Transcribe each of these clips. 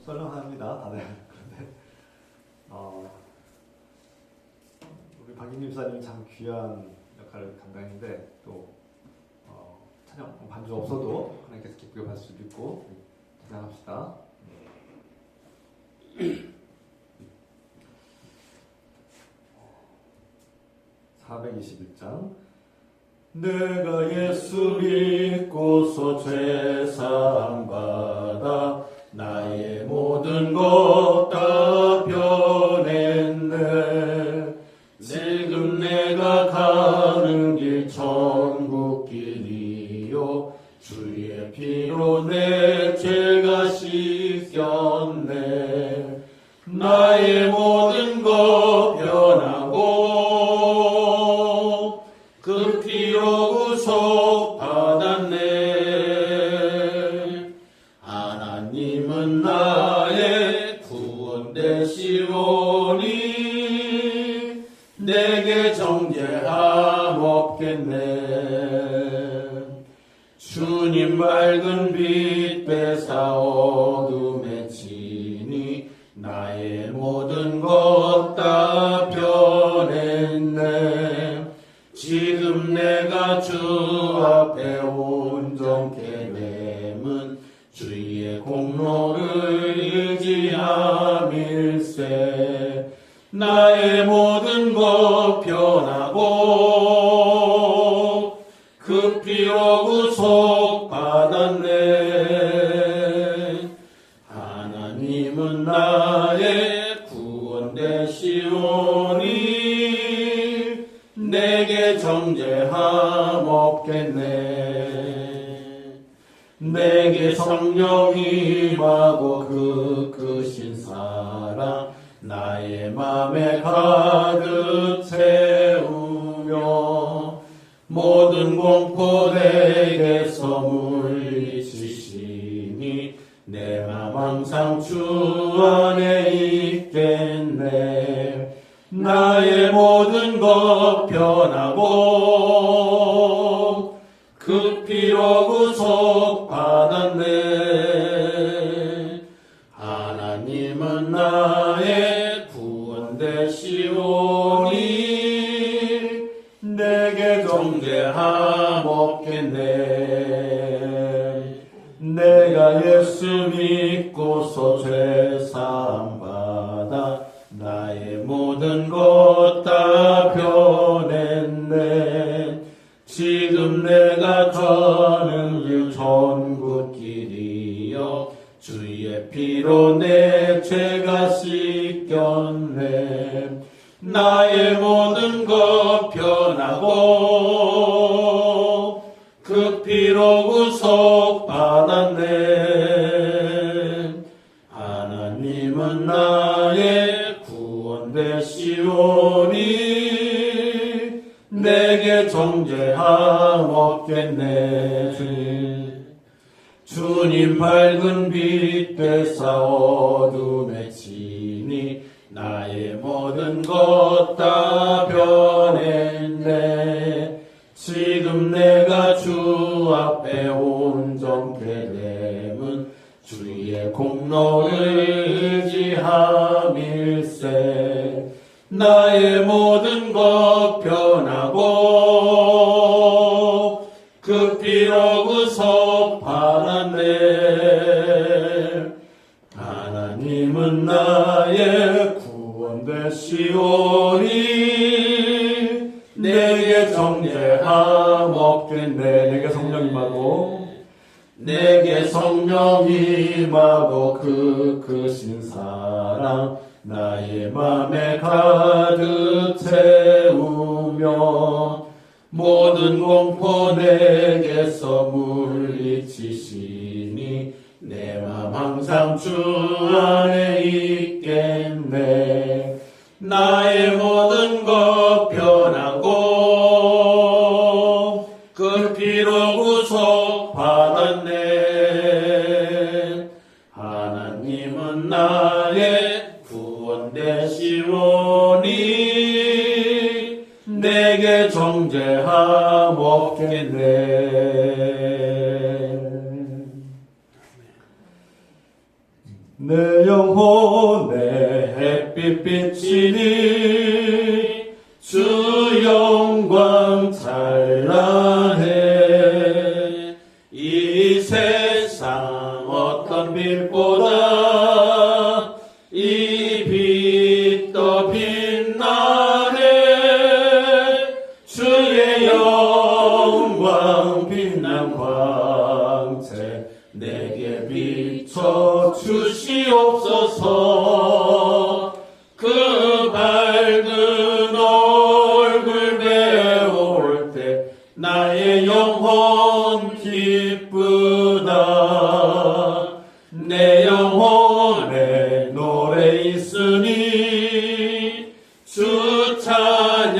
썰렁합니다, 다들. 그런데 우리 박인님 사님이 참 귀한 역할을 감당했는데 또 찬양 반주 없어도 하나님께서 기쁘게 받을 수 있고 찬양합시다. 421장. 내가 예수 믿고서 죄사함 받아 나의 모든 것 다 변했네. 지금 내가 가는 길 천국 길이요 주의 피로 내 죄가 씻겼네. 나의 모든 것 변하고 그 피로 구속 받았네. 하나님은 나의 구원 되시오니 내게 정죄함 없겠네. 주님 밝은 빛 빼사 어둠에 치니 나의 모든 것 다 변했네. 지금 내가 주 앞에 온전케 됨은 주의 공로를 의지함일세. 나의 모든 것 변하고 그 피로 구속 받았네. 하나님은 나의 구원 되시오니 내게 정죄함 없겠네. 내게 성령 임하고 그 크신 사랑 나의 맘에 가득 채우며 모든 공포 내게서 물리치시니 내 맘 항상 주 안에 있겠네. 나의 모든 것 변하고 그 피로 구속 받았네. 하나님은 나의 구원 되시오니 내게 정죄함 없겠네. 내가 예수 믿고서 죄사함 받아 나의 모든 것 다 변했네. 지금 내가 가는 길 천국 길이여 주의 피로 내 죄가 씻겼네. 나의 모든 것 변하고 그 피로 구속 받았네. 하나님은 나의 구원 되시오니 내게 정죄함 없겠네. 주님 밝은 빛 되사 어둠에 치니 나의 모든 것 다 변했네. 지금 내가 주 앞에 온전케 됨은 주의 공로를 의지함일세. 나의 모든 것 변하고 그 피로 구속 받았네. 하나님은 나의 구원 되시오니 내게 정죄함 없겠네. 내게 성령 임하고 내게 성령 임하고 그 크신 사랑 나의 맘에 가득 채우며 모든 공포 내게서 물리치시니 내 맘 항상 주 안에 있겠네. 나의 모든 것 변하고 그 피로 구속 받았네. 하나님은 나의 구원 되시오니 내게 정죄함 없겠네. 내 영혼의 햇빛비치니 주 영광 찬란해. 이 세상 어떤 빛보다 이 빛 더 빛나네. 주의 영광 빛난 광채 내게 비춰 주시옵소서. 그 밝은 얼굴 배울 때 나의 영혼 기쁘다. 내 영혼에 노래 있으니 주 찬양합니다.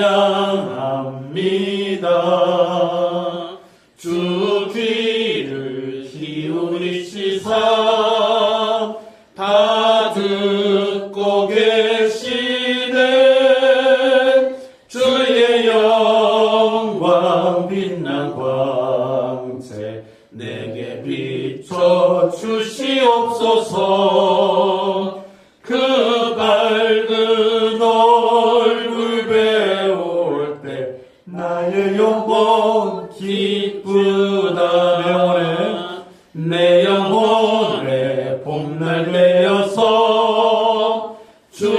주 귀를 기울이시사 다 듣고 계시네. 주의 영광 빛난 광채 내게 비춰 주시옵소서. 그 밝은 얼굴 배울 때 나의 영혼 기쁘다. 내 영혼에 봄날 되어서 주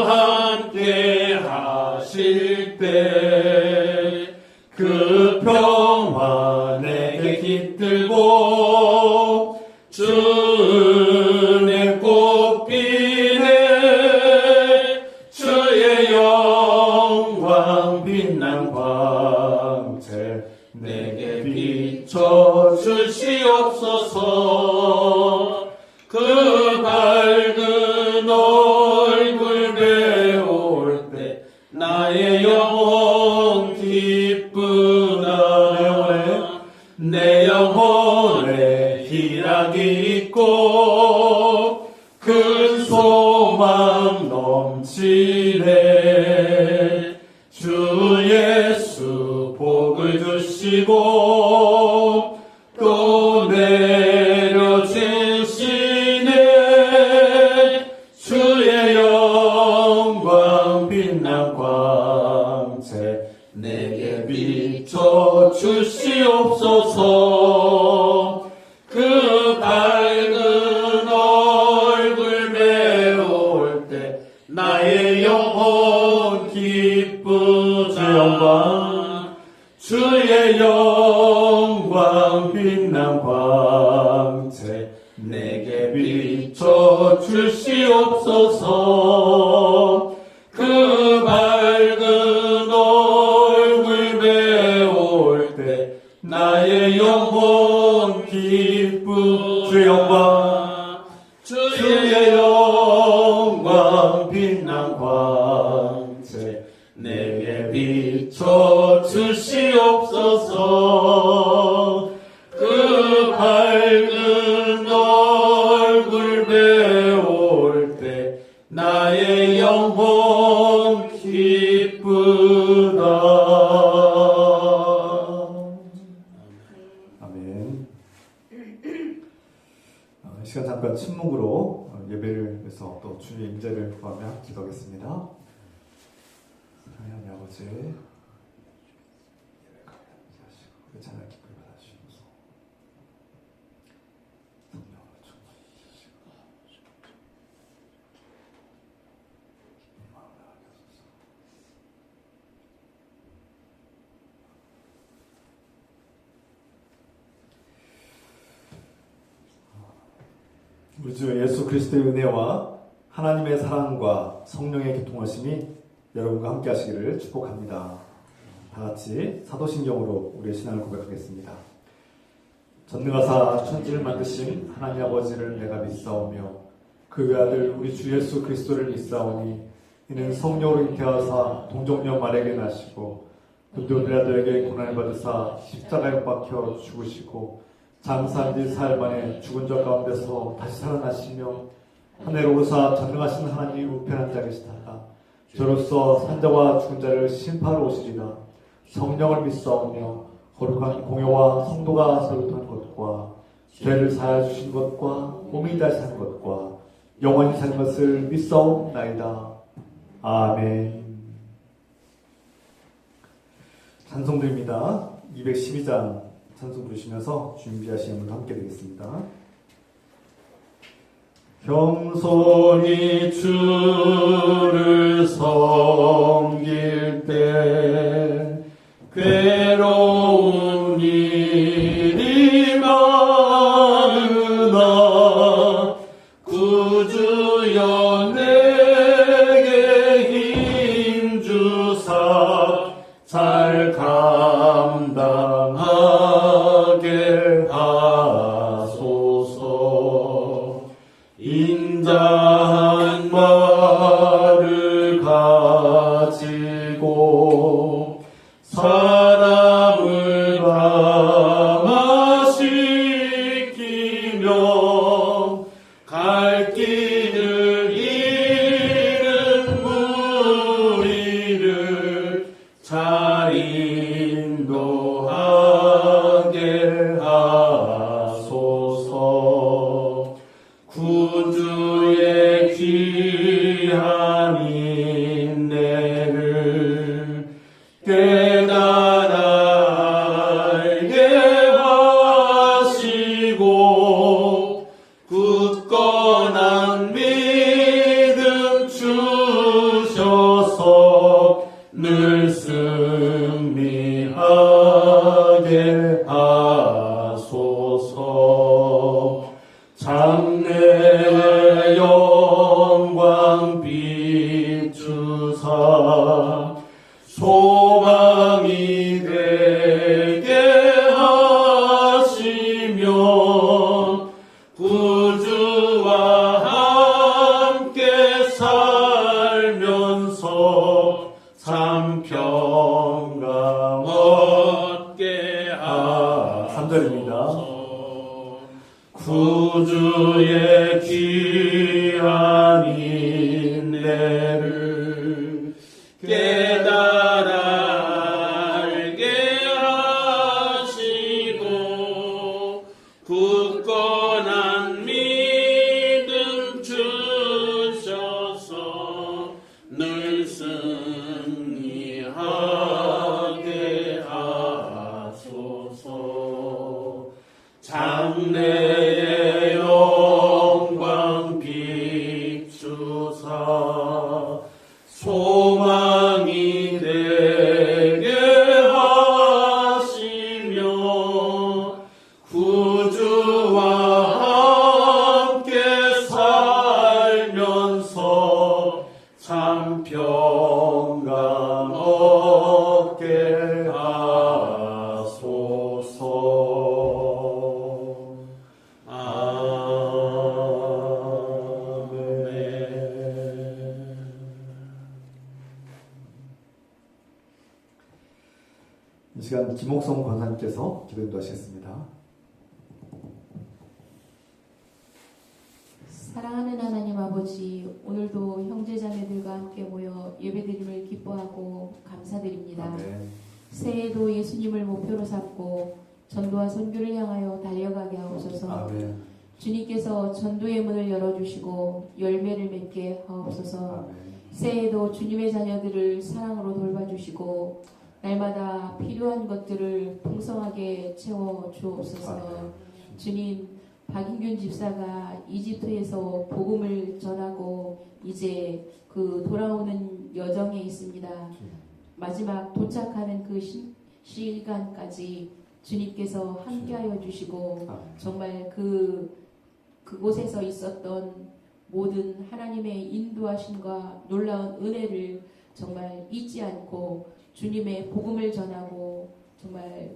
함께 하실 때 그 평화 내게 깃들고 주 은혜 꽃비네. 주의 영광 빛난 광채 내게 비춰 주시옵소서. 그 밝은 얼굴 배울 때 나의 영혼 기쁘다. 내 영혼에 희락이 있고 큰 소망 넘치네. 주 예수 복을 주시고 또 내려주시네. 주의 영광 빛난 광채 내게 비춰 주시옵소서. 그 밝은 얼굴 배울 때 나의 영혼 기쁘다. 주의 영광 빛난 광채 내게 비춰 주시옵소서. 그 밝은 얼굴 배울 때 나의 영혼 기쁘. 주의 영광, 주의 영광 빛난 광채 내게 비춰 주시옵소서. 그 밝은 얼굴 배울 때 나의 영혼 기쁘다. 아멘. 이 시간 잠깐 침묵으로 예배를 위해서 또 주의 임재를 구하며 기도하겠습니다. 사랑하는 아버지, 예배 감사하시고 그 찬양 기쁨을 받아주시옵소서. 성령으로 충만히 주시고 기쁜 마음을 하게 하소서. 우리 주 예수 그리스도의 은혜와 하나님의 사랑과 성령의 교통하심이 여러분과 함께 하시기를 축복합니다. 다같이 사도신경으로 우리의 신앙을 고백하겠습니다. 전능하사 천지를 만드신 하나님 아버지를 내가 믿사오며 그 외아들 우리 주 예수 그리스도를 믿사오니 이는 성령으로 잉태하사 동정녀 마리아에게 나시고 본디오 빌라도에게 고난을 받으사 십자가에 못 박혀 죽으시고 장사한 지 사흘 만에 죽은 자 가운데서 다시 살아나시며 하늘에 오르사 전능하신 하나님 우편한 자 계시다가 저로서 산자와 죽은 자를 심판하러 오시리라. 성령을 믿사오며 거룩한 공회와 성도가 서로토한 것과 죄를 사하여 주신 것과 몸이 다시 산 것과 영원히 살 것을 믿사옵나이다. 아멘. 찬송드립니다. 212장 찬송 부르시면서 준비하시는 분 함께 되겠습니다. 겸손히 주를 섬길 때 괴로운 일이 많으나 구주여 내게 힘주사 잘 감당하게 하소서. 인자한 말을 가지고 사람을 감화시키며 갈 길을 잃은 무리를 잘 인도하게 하소서. 구주의 귀한 인내를 깨달아 알게 하시고 굳건한 믿음 주셔서 늘 승리하게 하소서. 장래의 영광 비추사 소망이 되게 하시며 구주와 함께 살면서 참 평강 얻게 하소서. 3절입니다. 구주의 귀한 인내를 깨달아 알게 하시고 굳건한 믿음 주셔서 늘 승리하게 하소서. 장래의 영광 비추사 소망이 되게 하시며 구주와 함께 살면서 참 평강 얻게 하소서. 이 시간 김옥성 권사님께서 기도 인도하시겠습니다. 사랑하는 하나님 아버지, 오늘도 형제자매들과 함께 모여 예배드림을 기뻐하고 감사드립니다. 아멘. 새해에도 예수님을 목표로 삼고 전도와 선교를 향하여 달려가게 하옵소서. 아멘. 주님께서 전도의 문을 열어주시고 열매를 맺게 하옵소서. 아멘. 새해에도 주님의 자녀들을 사랑으로 돌봐주시고 날마다 필요한 것들을 풍성하게 채워 주옵소서. 주님, 박인균 집사가 이집트에서 복음을 전하고 이제 그 돌아오는 여정에 있습니다. 마지막 도착하는 그 시간까지 주님께서 함께하여 주시고 정말 그곳에서 있었던 모든 하나님의 인도하심과 놀라운 은혜를 정말 잊지 않고 주님의 복음을 전하고 정말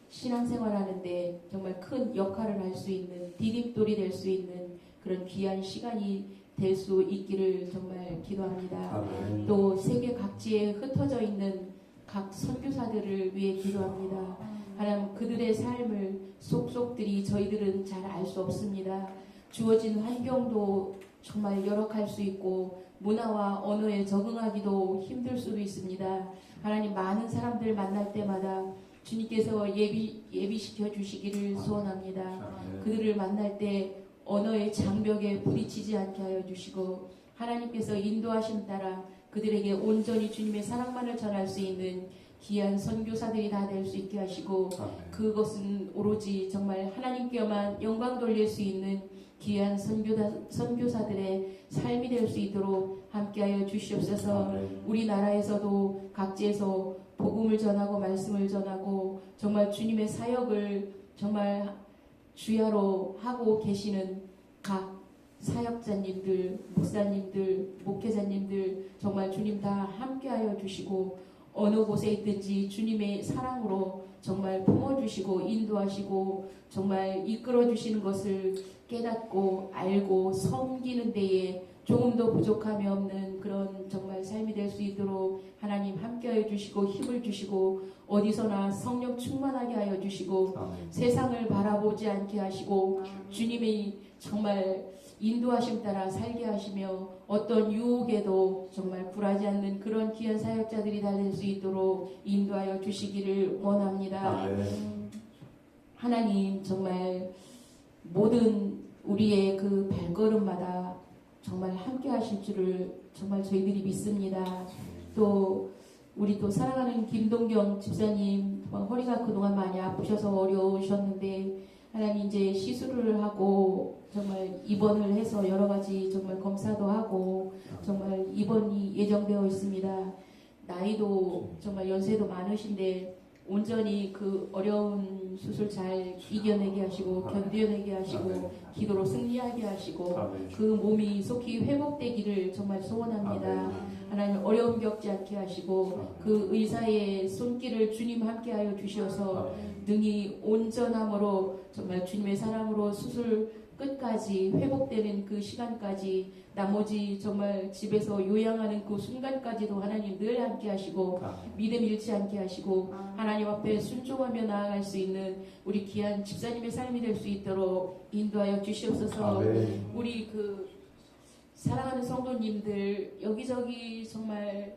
신앙생활하는데 정말 큰 역할을 할 수 있는 디딤돌이 될 수 있는 그런 귀한 시간이 될 수 있기를 정말 기도합니다. 아멘. 또 세계 각지에 흩어져 있는 각 선교사들을 위해 기도합니다. 하나님, 그들의 삶을 속속들이 저희들은 잘 알 수 없습니다. 주어진 환경도 정말 열악할 수 있고 문화와 언어에 적응하기도 힘들 수도 있습니다. 하나님, 많은 사람들 만날 때마다 주님께서 예비시켜 주시기를 소원합니다. 그들을 만날 때 언어의 장벽에 부딪히지 않게 하여 주시고 하나님께서 인도하심 따라 그들에게 온전히 주님의 사랑만을 전할 수 있는 귀한 선교사들이 다 될 수 있게 하시고 그것은 오로지 정말 하나님께만 영광 돌릴 수 있는 귀한 선교사들의 삶이 될 수 있도록 함께하여 주시옵소서. 우리나라에서도 각지에서 복음을 전하고 말씀을 전하고 정말 주님의 사역을 정말 주야로 하고 계시는 각 사역자님들, 목사님들, 목회자님들 정말 주님 다 함께하여 주시고 어느 곳에 있든지 주님의 사랑으로 정말 품어주시고 인도하시고 정말 이끌어주시는 것을 깨닫고 알고 섬기는 데에 조금도 부족함이 없는 그런 정말 삶이 될 수 있도록 하나님 함께하여 주시고 힘을 주시고 어디서나 성령 충만하게 하여 주시고 세상을 바라보지 않게 하시고 주님이 정말 인도하심 따라 살게 하시며 어떤 유혹에도 정말 굴하지 않는 그런 귀한 사역자들이 다 될 수 있도록 인도하여 주시기를 원합니다. 하나님 정말 모든 우리의 그 발걸음마다 정말 함께 하실 줄을 정말 저희들이 믿습니다. 또 우리 또 사랑하는 김동경 집사님 허리가 그동안 많이 아프셔서 어려우셨는데 하나님 이제 시술을 하고 정말 입원을 해서 여러 가지 정말 검사도 하고 정말 입원이 예정되어 있습니다. 나이도 정말 연세도 많으신데 온전히 그 어려운 수술 잘 이겨내게 하시고 견뎌내게 하시고 기도로 승리하게 하시고 그 몸이 속히 회복되기를 정말 소원합니다. 하나님 어려움 겪지 않게 하시고 그 의사의 손길을 주님 함께하여 주셔서 능히 온전함으로 정말 주님의 사랑으로 수술 끝까지 회복되는 그 시간까지 나머지 정말 집에서 요양하는 그 순간까지도 하나님 늘 함께 하시고 믿음 잃지 않게 하시고 하나님 앞에 순종하며 나아갈 수 있는 우리 귀한 집사님의 삶이 될 수 있도록 인도하여 주시옵소서. 우리 그 사랑하는 성도님들 여기저기 정말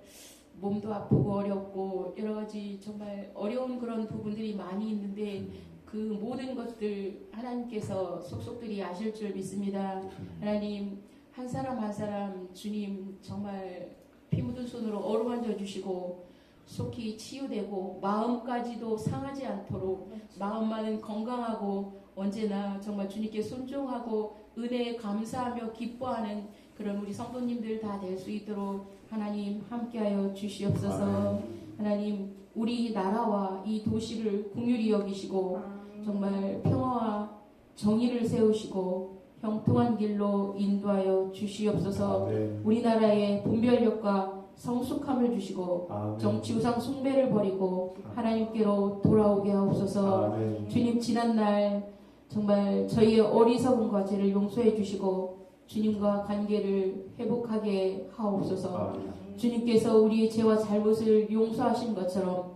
몸도 아프고 어렵고 여러 가지 정말 어려운 그런 부분들이 많이 있는데 그 모든 것들 하나님께서 속속들이 아실 줄 믿습니다. 하나님 한 사람 한 사람 주님 정말 피 묻은 손으로 어루만져 주시고 속히 치유되고 마음까지도 상하지 않도록 마음만은 건강하고 언제나 정말 주님께 순종하고 은혜에 감사하며 기뻐하는 그런 우리 성도님들 다 될 수 있도록 하나님 함께하여 주시옵소서. 하나님 우리 나라와 이 도시를 긍휼히 여기시고 정말 평화와 정의를 세우시고 형통한 길로 인도하여 주시옵소서. 우리나라의 분별력과 성숙함을 주시고 정치우상 숭배를 버리고 하나님께로 돌아오게 하옵소서. 주님 지난날 정말 저희의 어리석음과 죄를 용서해 주시고 주님과 관계를 회복하게 하옵소서. 주님께서 우리의 죄와 잘못을 용서하신 것처럼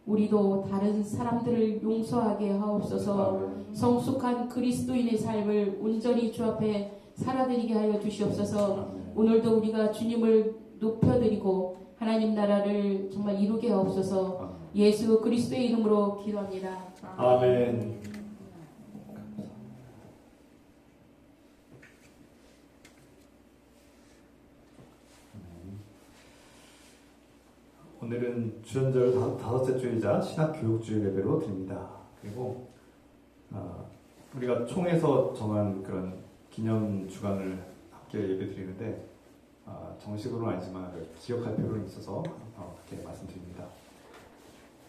우리도 다른 사람들을 용서하게 하옵소서. 성숙한 그리스도인의 삶을 온전히 주 앞에 살아드리게 하여 주시옵소서. 오늘도 우리가 주님을 높여드리고 하나님 나라를 정말 이루게 하옵소서. 예수 그리스도의 이름으로 기도합니다. 아멘. 오늘은 주연절 다섯째 주일자 신학교육주일 예배로 드립니다. 그리고 우리가 총회에서 정한 그런 기념 주간을 함께 예배 드리는데 정식으로는 아니지만 기억할 필요는 있어서 그렇게 말씀드립니다.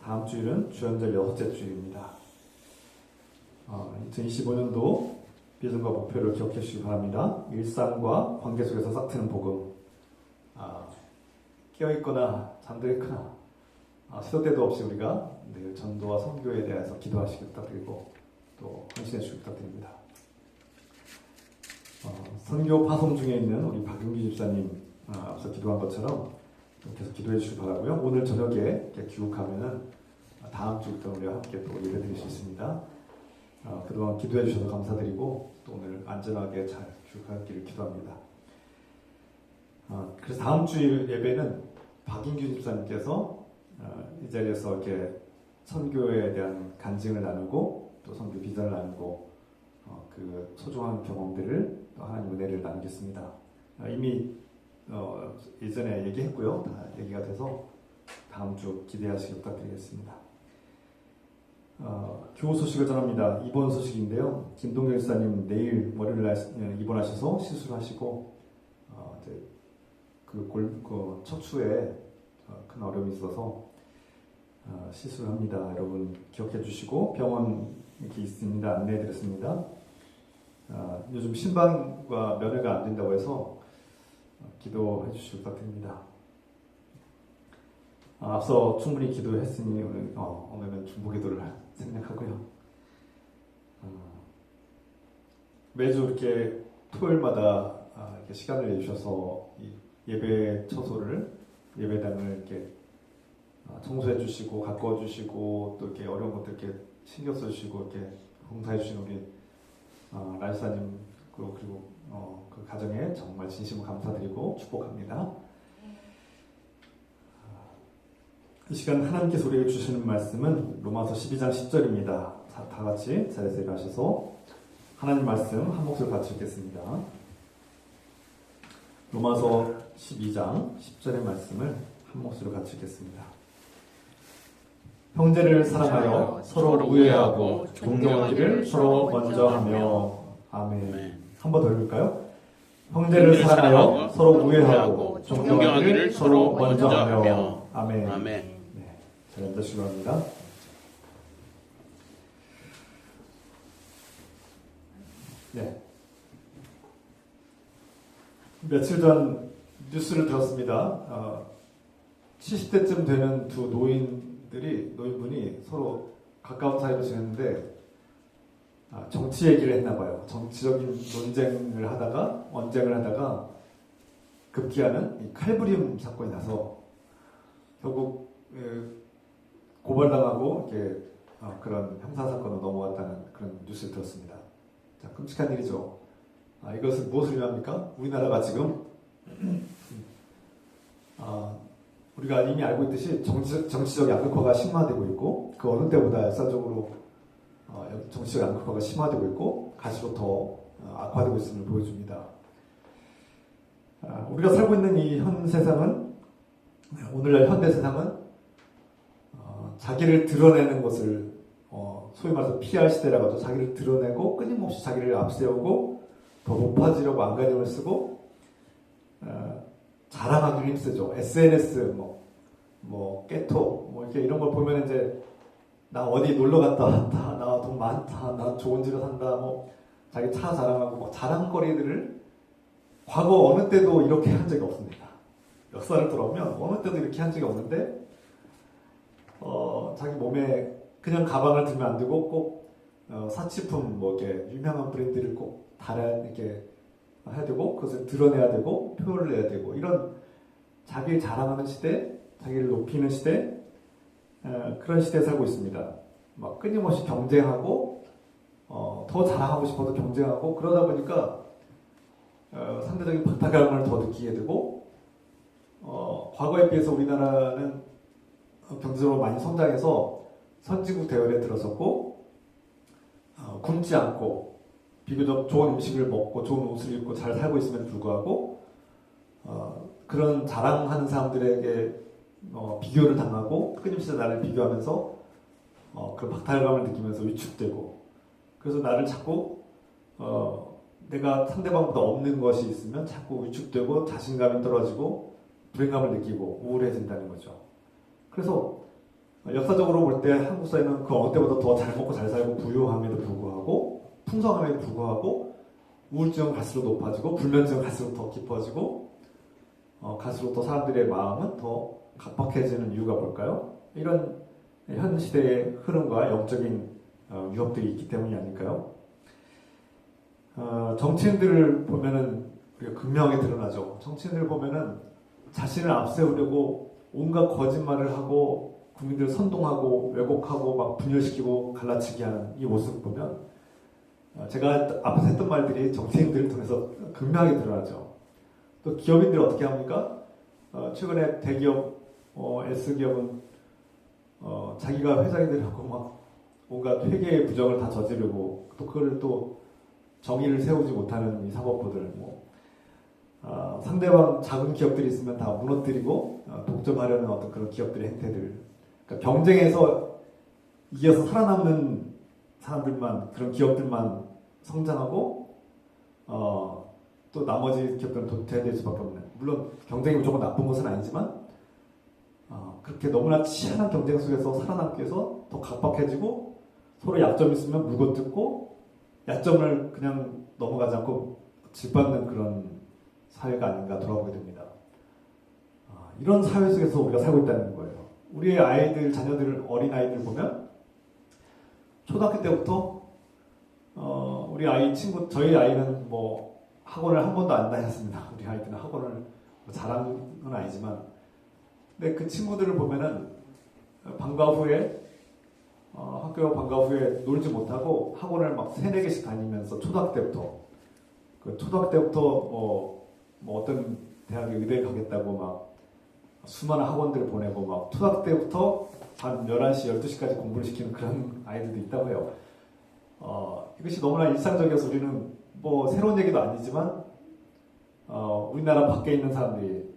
다음 주일은 주연절 여섯째 주일입니다. 2025년도 비전과 목표를 기억해 주시기 바랍니다. 일상과 관계 속에서 싹트는 복음. 깨어있거나 잠들거나 시도 때도 없이 우리가 늘 전도와 선교에 대해서 기도하시기 부탁드리고 또 헌신해 주시기 부탁드립니다. 선교 파송 중에 있는 우리 박윤기 집사님 앞서 기도한 것처럼 계속 기도해 주시기 바라고요. 오늘 저녁에 이렇게 귀국하면은 다음 주부터 우리와 함께 또 예배 드릴 수 있습니다. 그동안 기도해 주셔서 감사드리고 또 오늘 안전하게 잘 귀국하기를 기도합니다. 그래서 다음 주일 예배는 박인규 집사님께서 이 자리에서 이렇게 선교에 대한 간증을 나누고 또 선교 비전을 나누고 그 소중한 경험들을 또 하나님 은혜를 나누겠습니다. 이미 예전에 얘기했고요. 다 얘기가 돼서 다음 주 기대하시기 부탁드리겠습니다. 교우 소식을 전합니다. 입원 소식인데요. 김동열 목사님 내일 월요일 입원하셔서 시술하시고 이제 그 척추에 큰 어려움이 있어서 시술합니다. 여러분 기억해 주시고 병원 이렇게 있습니다. 안내해 드렸습니다. 요즘 신방과 면회가 안 된다고 해서 기도해 주시기 부탁드립니다. 앞서 충분히 기도했으니 오늘은 중보기도를 생략하고요. 매주 이렇게 토요일마다 이렇게 시간을 내주셔서 이 예배 처소를 예배당을 이렇게 청소해 주시고 가꿔 주시고 또 이렇게 어려운 것들 이렇게 신경 써 주시고 이렇게 봉사해 주시는 우리 라이사님 그리고 그 가정에 정말 진심으로 감사드리고 축복합니다. 이 시간 하나님께서 우리에게 주시는 말씀은 로마서 12장 10절입니다. 다 같이 자리에서 일어나셔서 하나님 말씀 한 목소리 같이 읽겠습니다. 로마서 12장 10절의 말씀을 한 목소리 같이 읽겠습니다. 형제를 사랑하여 서로 우애하고 존경하기를 서로 먼저 하며 아멘. 한 번 더 읽을까요? 형제를 사랑하여 서로 우애하고 존경하기를 서로 먼저 하며 아멘. 아멘. 네, 잘 앉으시기 바랍니다. 네. 며칠 전 뉴스를 들었습니다. 70대쯤 되는 두 노인분이 서로 가까운 사이로 지냈는데 정치 얘기를 했나 봐요. 정치적인 논쟁을 하다가 언쟁을 하다가 급기야는 이 칼부림 사건이 나서 결국 고발당하고 이렇게 그런 형사 사건으로 넘어갔다는 그런 뉴스를 들었습니다. 자, 끔찍한 일이죠. 이것은 무엇을 의미합니까? 우리나라가 지금 우리가 이미 알고 있듯이 정치적 양극화가 심화되고 있고 그 어느 때보다 역사적으로 정치적 양극화가 심화되고 있고 갈수록 더 악화되고 있음을 보여줍니다. 우리가 살고 있는 이 현 세상은 오늘날 현대 세상은 자기를 드러내는 것을 소위 말해서 PR 시대라고 하죠. 자기를 드러내고 끊임없이 자기를 앞세우고 더 높아지려고 안간힘을 쓰고 자랑하기를 힘쓰죠. SNS 깨톡 이렇게 이런 걸 보면 이제 나 어디 놀러 갔다 왔다, 나 돈 많다, 나 좋은 집에 산다, 자기 차 자랑하고 자랑거리들을 과거 어느 때도 이렇게 한 적이 없습니다. 역사를 돌아보면 어느 때도 이렇게 한 적이 없는데 자기 몸에 그냥 가방을 들면 안 되고 꼭 사치품 이렇게 유명한 브랜드를 꼭 이렇게 해야 되고 그것을 드러내야 되고 표현을 해야 되고 이런 자기를 자랑하는 시대, 자기를 높이는 시대 그런 시대에 살고 있습니다. 끊임없이 경쟁하고 더 자랑하고 싶어도 경쟁하고 그러다 보니까 상대적인 박탈감을 더 느끼게 되고 과거에 비해서 우리나라는 경제적으로 많이 성장해서 선진국 대열에 들어섰고 굶지 않고 비교적 좋은 음식을 먹고 좋은 옷을 입고 잘 살고 있음에도 불구하고 그런 자랑하는 사람들에게 비교를 당하고 끊임없이 나를 비교하면서 그런 박탈감을 느끼면서 위축되고 그래서 나를 자꾸 내가 상대방보다 없는 것이 있으면 자꾸 위축되고 자신감이 떨어지고 불행감을 느끼고 우울해진다는 거죠. 그래서 역사적으로 볼 때 한국 사회는 그 어느 때보다 더 잘 먹고 잘 살고 부유함에도 불구하고 풍성함에도 불구하고 우울증은 갈수록 높아지고 불면증은 갈수록 더 깊어지고 갈수록 더 사람들의 마음은 더 각박해지는 이유가 뭘까요? 이런 현 시대의 흐름과 영적인 위협들이 있기 때문이 아닐까요? 정치인들을 보면은 우리가 극명하게 드러나죠. 정치인들을 보면은 자신을 앞세우려고 온갖 거짓말을 하고 국민들을 선동하고 왜곡하고 막 분열시키고 갈라치게 하는 이 모습 보면 제가 앞에서 했던 말들이 정치인들을 통해서 극명하게 드러나죠. 또 기업인들이 어떻게 합니까? 최근에 대기업, S기업은 자기가 회장이 되려고 막 온갖 회계의 부정을 다 저지르고 또 그걸 또 정의를 세우지 못하는 이 사법부들, 상대방 작은 기업들이 있으면 다 무너뜨리고 독점하려는 어떤 그런 기업들의 행태들. 그러니까 경쟁에서 이겨서 살아남는 사람들만, 그런 기업들만 성장하고 또 나머지 기업들은 도태될 수밖에 없는. 물론 경쟁이 무조건 나쁜 것은 아니지만 그렇게 너무나 치열한 경쟁 속에서 살아남기 위해서 더 각박해지고 서로 약점이 있으면 물고 약점을 그냥 넘어가지 않고 짓밟는 그런 사회가 아닌가 돌아보게 됩니다. 이런 사회 속에서 우리가 살고 있다는 거예요. 우리의 아이들, 자녀들, 어린아이들 보면 초등학교 때부터 우리 아이 친구, 저희 아이는 학원을 한 번도 안 다녔습니다. 우리 아이들은 학원을 잘하는 건 아니지만, 근데 그 친구들을 보면은 방과 후에 학교 방과 후에 놀지 못하고 학원을 막 3-4개씩 다니면서 초등학교 때부터 어떤 대학에 의대에 가겠다고 막 수많은 학원들을 보내고 막 초등학교 때부터 한 11시, 12시까지 공부를 시키는 그런 아이들도 있다고 해요. 이것이 너무나 일상적이어서 우리는 새로운 얘기도 아니지만 우리나라 밖에 있는 사람들이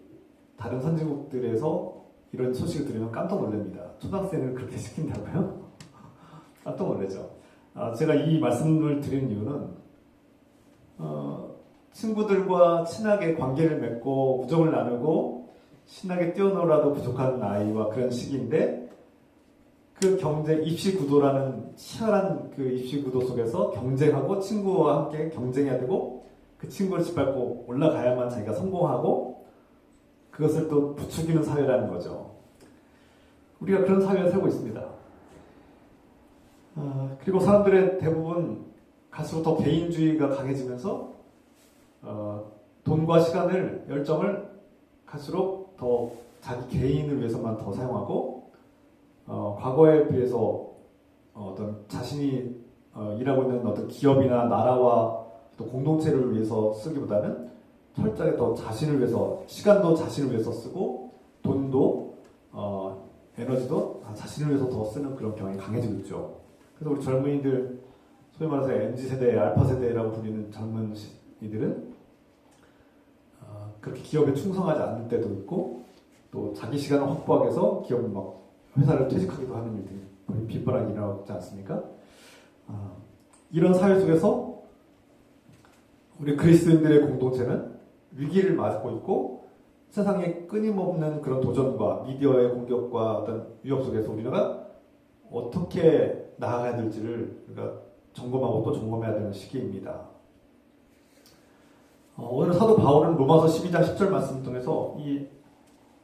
다른 선진국들에서 이런 소식을 들으면 깜짝 놀랍니다. 초등학생을 그렇게 시킨다고요? 깜짝 놀라죠. 제가 이 말씀을 드리는 이유는 친구들과 친하게 관계를 맺고 우정을 나누고 신나게 뛰어놀아도 부족한 아이와 그런 시기인데, 그 입시 구도라는 치열한 그 입시 구도 속에서 경쟁하고 친구와 함께 경쟁해야 되고 그 친구를 짓밟고 올라가야만 자기가 성공하고 그것을 또 부추기는 사회라는 거죠. 우리가 그런 사회에 살고 있습니다. 그리고 사람들의 대부분 갈수록 더 개인주의가 강해지면서 돈과 시간을, 열정을 갈수록 더 자기 개인을 위해서만 더 사용하고 과거에 비해서 어떤 자신이 일하고 있는 어떤 기업이나 나라와 또 공동체를 위해서 쓰기보다는 철저하게 더 자신을 위해서, 시간도 자신을 위해서 쓰고 돈도 에너지도 자신을 위해서 더 쓰는 그런 경향이 강해지고 있죠. 그래서 우리 젊은이들, 소위 말해서 MZ세대, 알파세대라고 불리는 젊은이들은 그렇게 기업에 충성하지 않는 때도 있고, 또 자기 시간을 확보하기 위해서 기업을 회사를 퇴직하기도 하는 일들이 거의 빈번하게 일어나지 않습니까? 이런 사회 속에서 우리 그리스도인들의 공동체는 위기를 맞고 있고, 세상에 끊임없는 그런 도전과 미디어의 공격과 어떤 위협 속에서 우리가 어떻게 나아가야 될지를 우리가 점검하고 또 점검해야 되는 시기입니다. 오늘 사도 바울은 로마서 12장 10절 말씀 통해서 이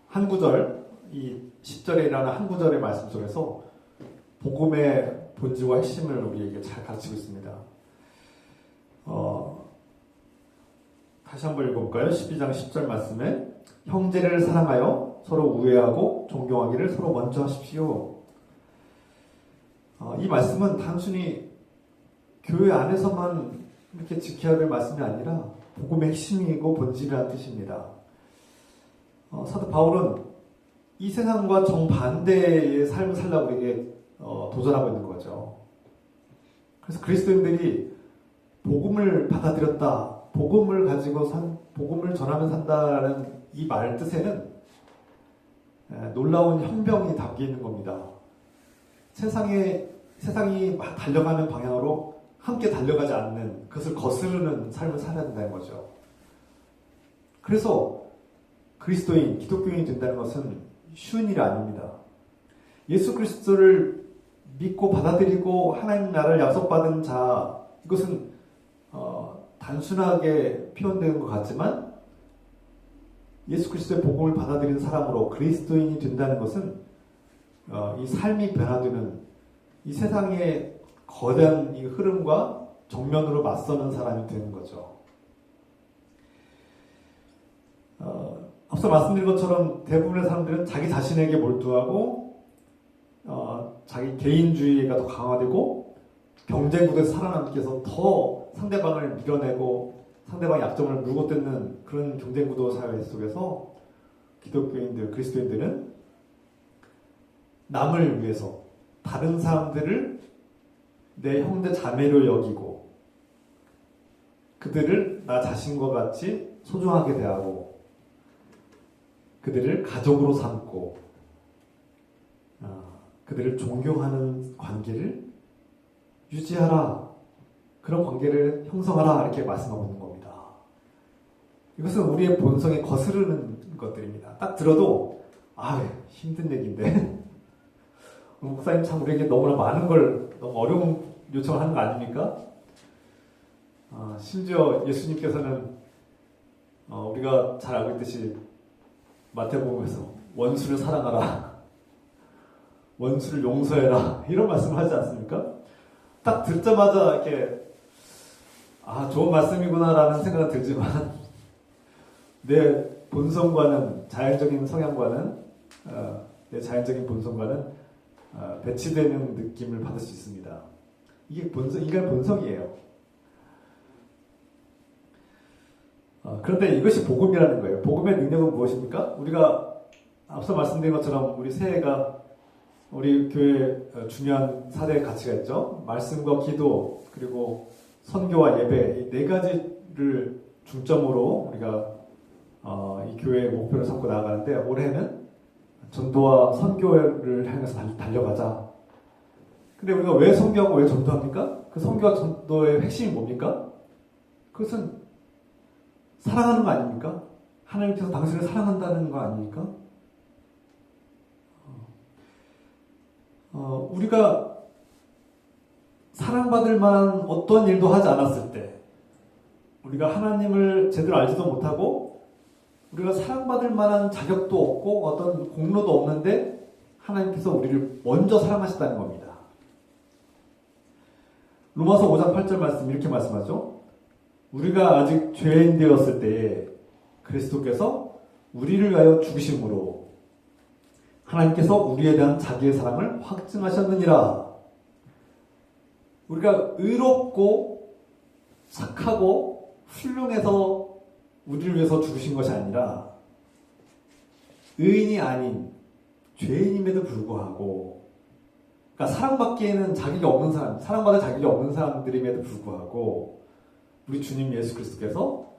한 구절, 이 10절이라는 한 구절의 말씀 속에서 복음의 본질과 핵심을 우리에게 잘 가르치고 있습니다. 다시 한번 읽어볼까요? 12장 10절 말씀에 형제를 사랑하여 서로 우애하고 존경하기를 서로 먼저 하십시오. 이 말씀은 단순히 교회 안에서만 이렇게 지켜야 될 말씀이 아니라 복음의 핵심이고 본질이라는 뜻입니다. 사도 바울은 이 세상과 정반대의 삶을 살라고 우리에게 도전하고 있는 거죠. 그래서 그리스도인들이 복음을 받아들였다, 복음을 가지고 복음을 전하며 산다라는 이 말 뜻에는 놀라운 현병이 담겨 있는 겁니다. 세상이 막 달려가는 방향으로 함께 달려가지 않는, 그것을 거스르는 삶을 살아야 된다는 거죠. 그래서 그리스도인, 기독교인이 된다는 것은 쉬운 일이 아닙니다. 예수 그리스도를 믿고 받아들이고 하나님 나라를 약속받은 자, 이것은 단순하게 표현되는 것 같지만 예수 그리스도의 복음을 받아들인 사람으로 그리스도인이 된다는 것은 이 삶이 변화되는, 이 세상의 거대한 이 흐름과 정면으로 맞서는 사람이 되는 거죠. 앞서 말씀드린 것처럼 대부분의 사람들은 자기 자신에게 몰두하고 자기 개인주의가 더 강화되고 경쟁 구도에서 살아남기 위해서 더 상대방을 밀어내고 상대방의 약점을 물고 뜯는 그런 경쟁 구도 사회 속에서 기독교인들, 그리스도인들은 남을 위해서, 다른 사람들을 내 형제 자매로 여기고 그들을 나 자신과 같이 소중하게 대하고 그들을 가족으로 삼고 그들을 존경하는 관계를 유지하라. 그런 관계를 형성하라. 이렇게 말씀하고 있는 겁니다. 이것은 우리의 본성에 거스르는 것들입니다. 딱 들어도 힘든 얘기인데 목사님 참 우리에게 너무나 많은 걸 너무 어려운 요청을 하는 거 아닙니까? 심지어 예수님께서는 우리가 잘 알고 있듯이 마태복음에서 원수를 사랑하라, 원수를 용서해라 이런 말씀을 하지 않습니까? 딱 듣자마자 이렇게 좋은 말씀이구나라는 생각은 들지만 내 본성과는 자연적인 성향과는 내 자연적인 본성과는 배치되는 느낌을 받을 수 있습니다. 이게 인간의 본성이에요. 그런데 이것이 복음이라는 거예요. 복음의 능력은 무엇입니까? 우리가 앞서 말씀드린 것처럼 우리 새해가 우리 교회의 중요한 4대의 가치가 있죠. 말씀과 기도 그리고 선교와 예배 이 네 가지를 중점으로 우리가 이 교회의 목표를 삼고 나아가는데 올해는 전도와 선교를 향해서 달려가자. 근데 우리가 왜 선교하고 왜 전도합니까? 그 선교와 전도의 핵심이 뭡니까? 그것은 사랑하는 거 아닙니까? 하나님께서 당신을 사랑한다는 거 아닙니까? 우리가 사랑받을 만한 어떤 일도 하지 않았을 때 우리가 하나님을 제대로 알지도 못하고 우리가 사랑받을 만한 자격도 없고 어떤 공로도 없는데 하나님께서 우리를 먼저 사랑하셨다는 겁니다. 로마서 5장 8절 말씀 이렇게 말씀하죠. 우리가 아직 죄인 되었을 때에 그리스도께서 우리를 위하여 죽으심으로 하나님께서 우리에 대한 자기의 사랑을 확증하셨느니라. 우리가 의롭고 착하고 훌륭해서 우리를 위해서 죽으신 것이 아니라 의인이 아닌 죄인임에도 불구하고 그러니까 사랑받기에는 자격이 없는 사람, 사랑받을 자격이 없는 사람들임에도 불구하고 우리 주님 예수 그리스도께서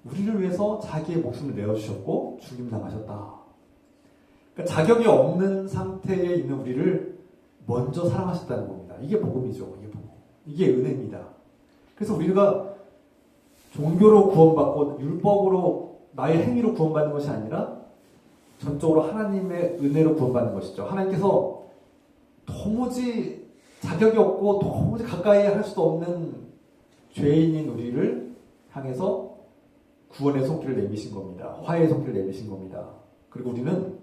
우리를 위해서 자기의 목숨을 내어주셨고 죽임당하셨다. 그러니까 자격이 없는 상태에 있는 우리를 먼저 사랑하셨다는 겁니다. 이게 복음이죠. 이게 복음. 이게 은혜입니다. 그래서 우리가 종교로 구원받고 율법으로 나의 행위로 구원받는 것이 아니라 전적으로 하나님의 은혜로 구원받는 것이죠. 하나님께서 도무지 자격이 없고 도무지 가까이 할 수도 없는 죄인인 우리를 향해서 구원의 손길을 내미신 겁니다. 화해의 손길을 내미신 겁니다. 그리고 우리는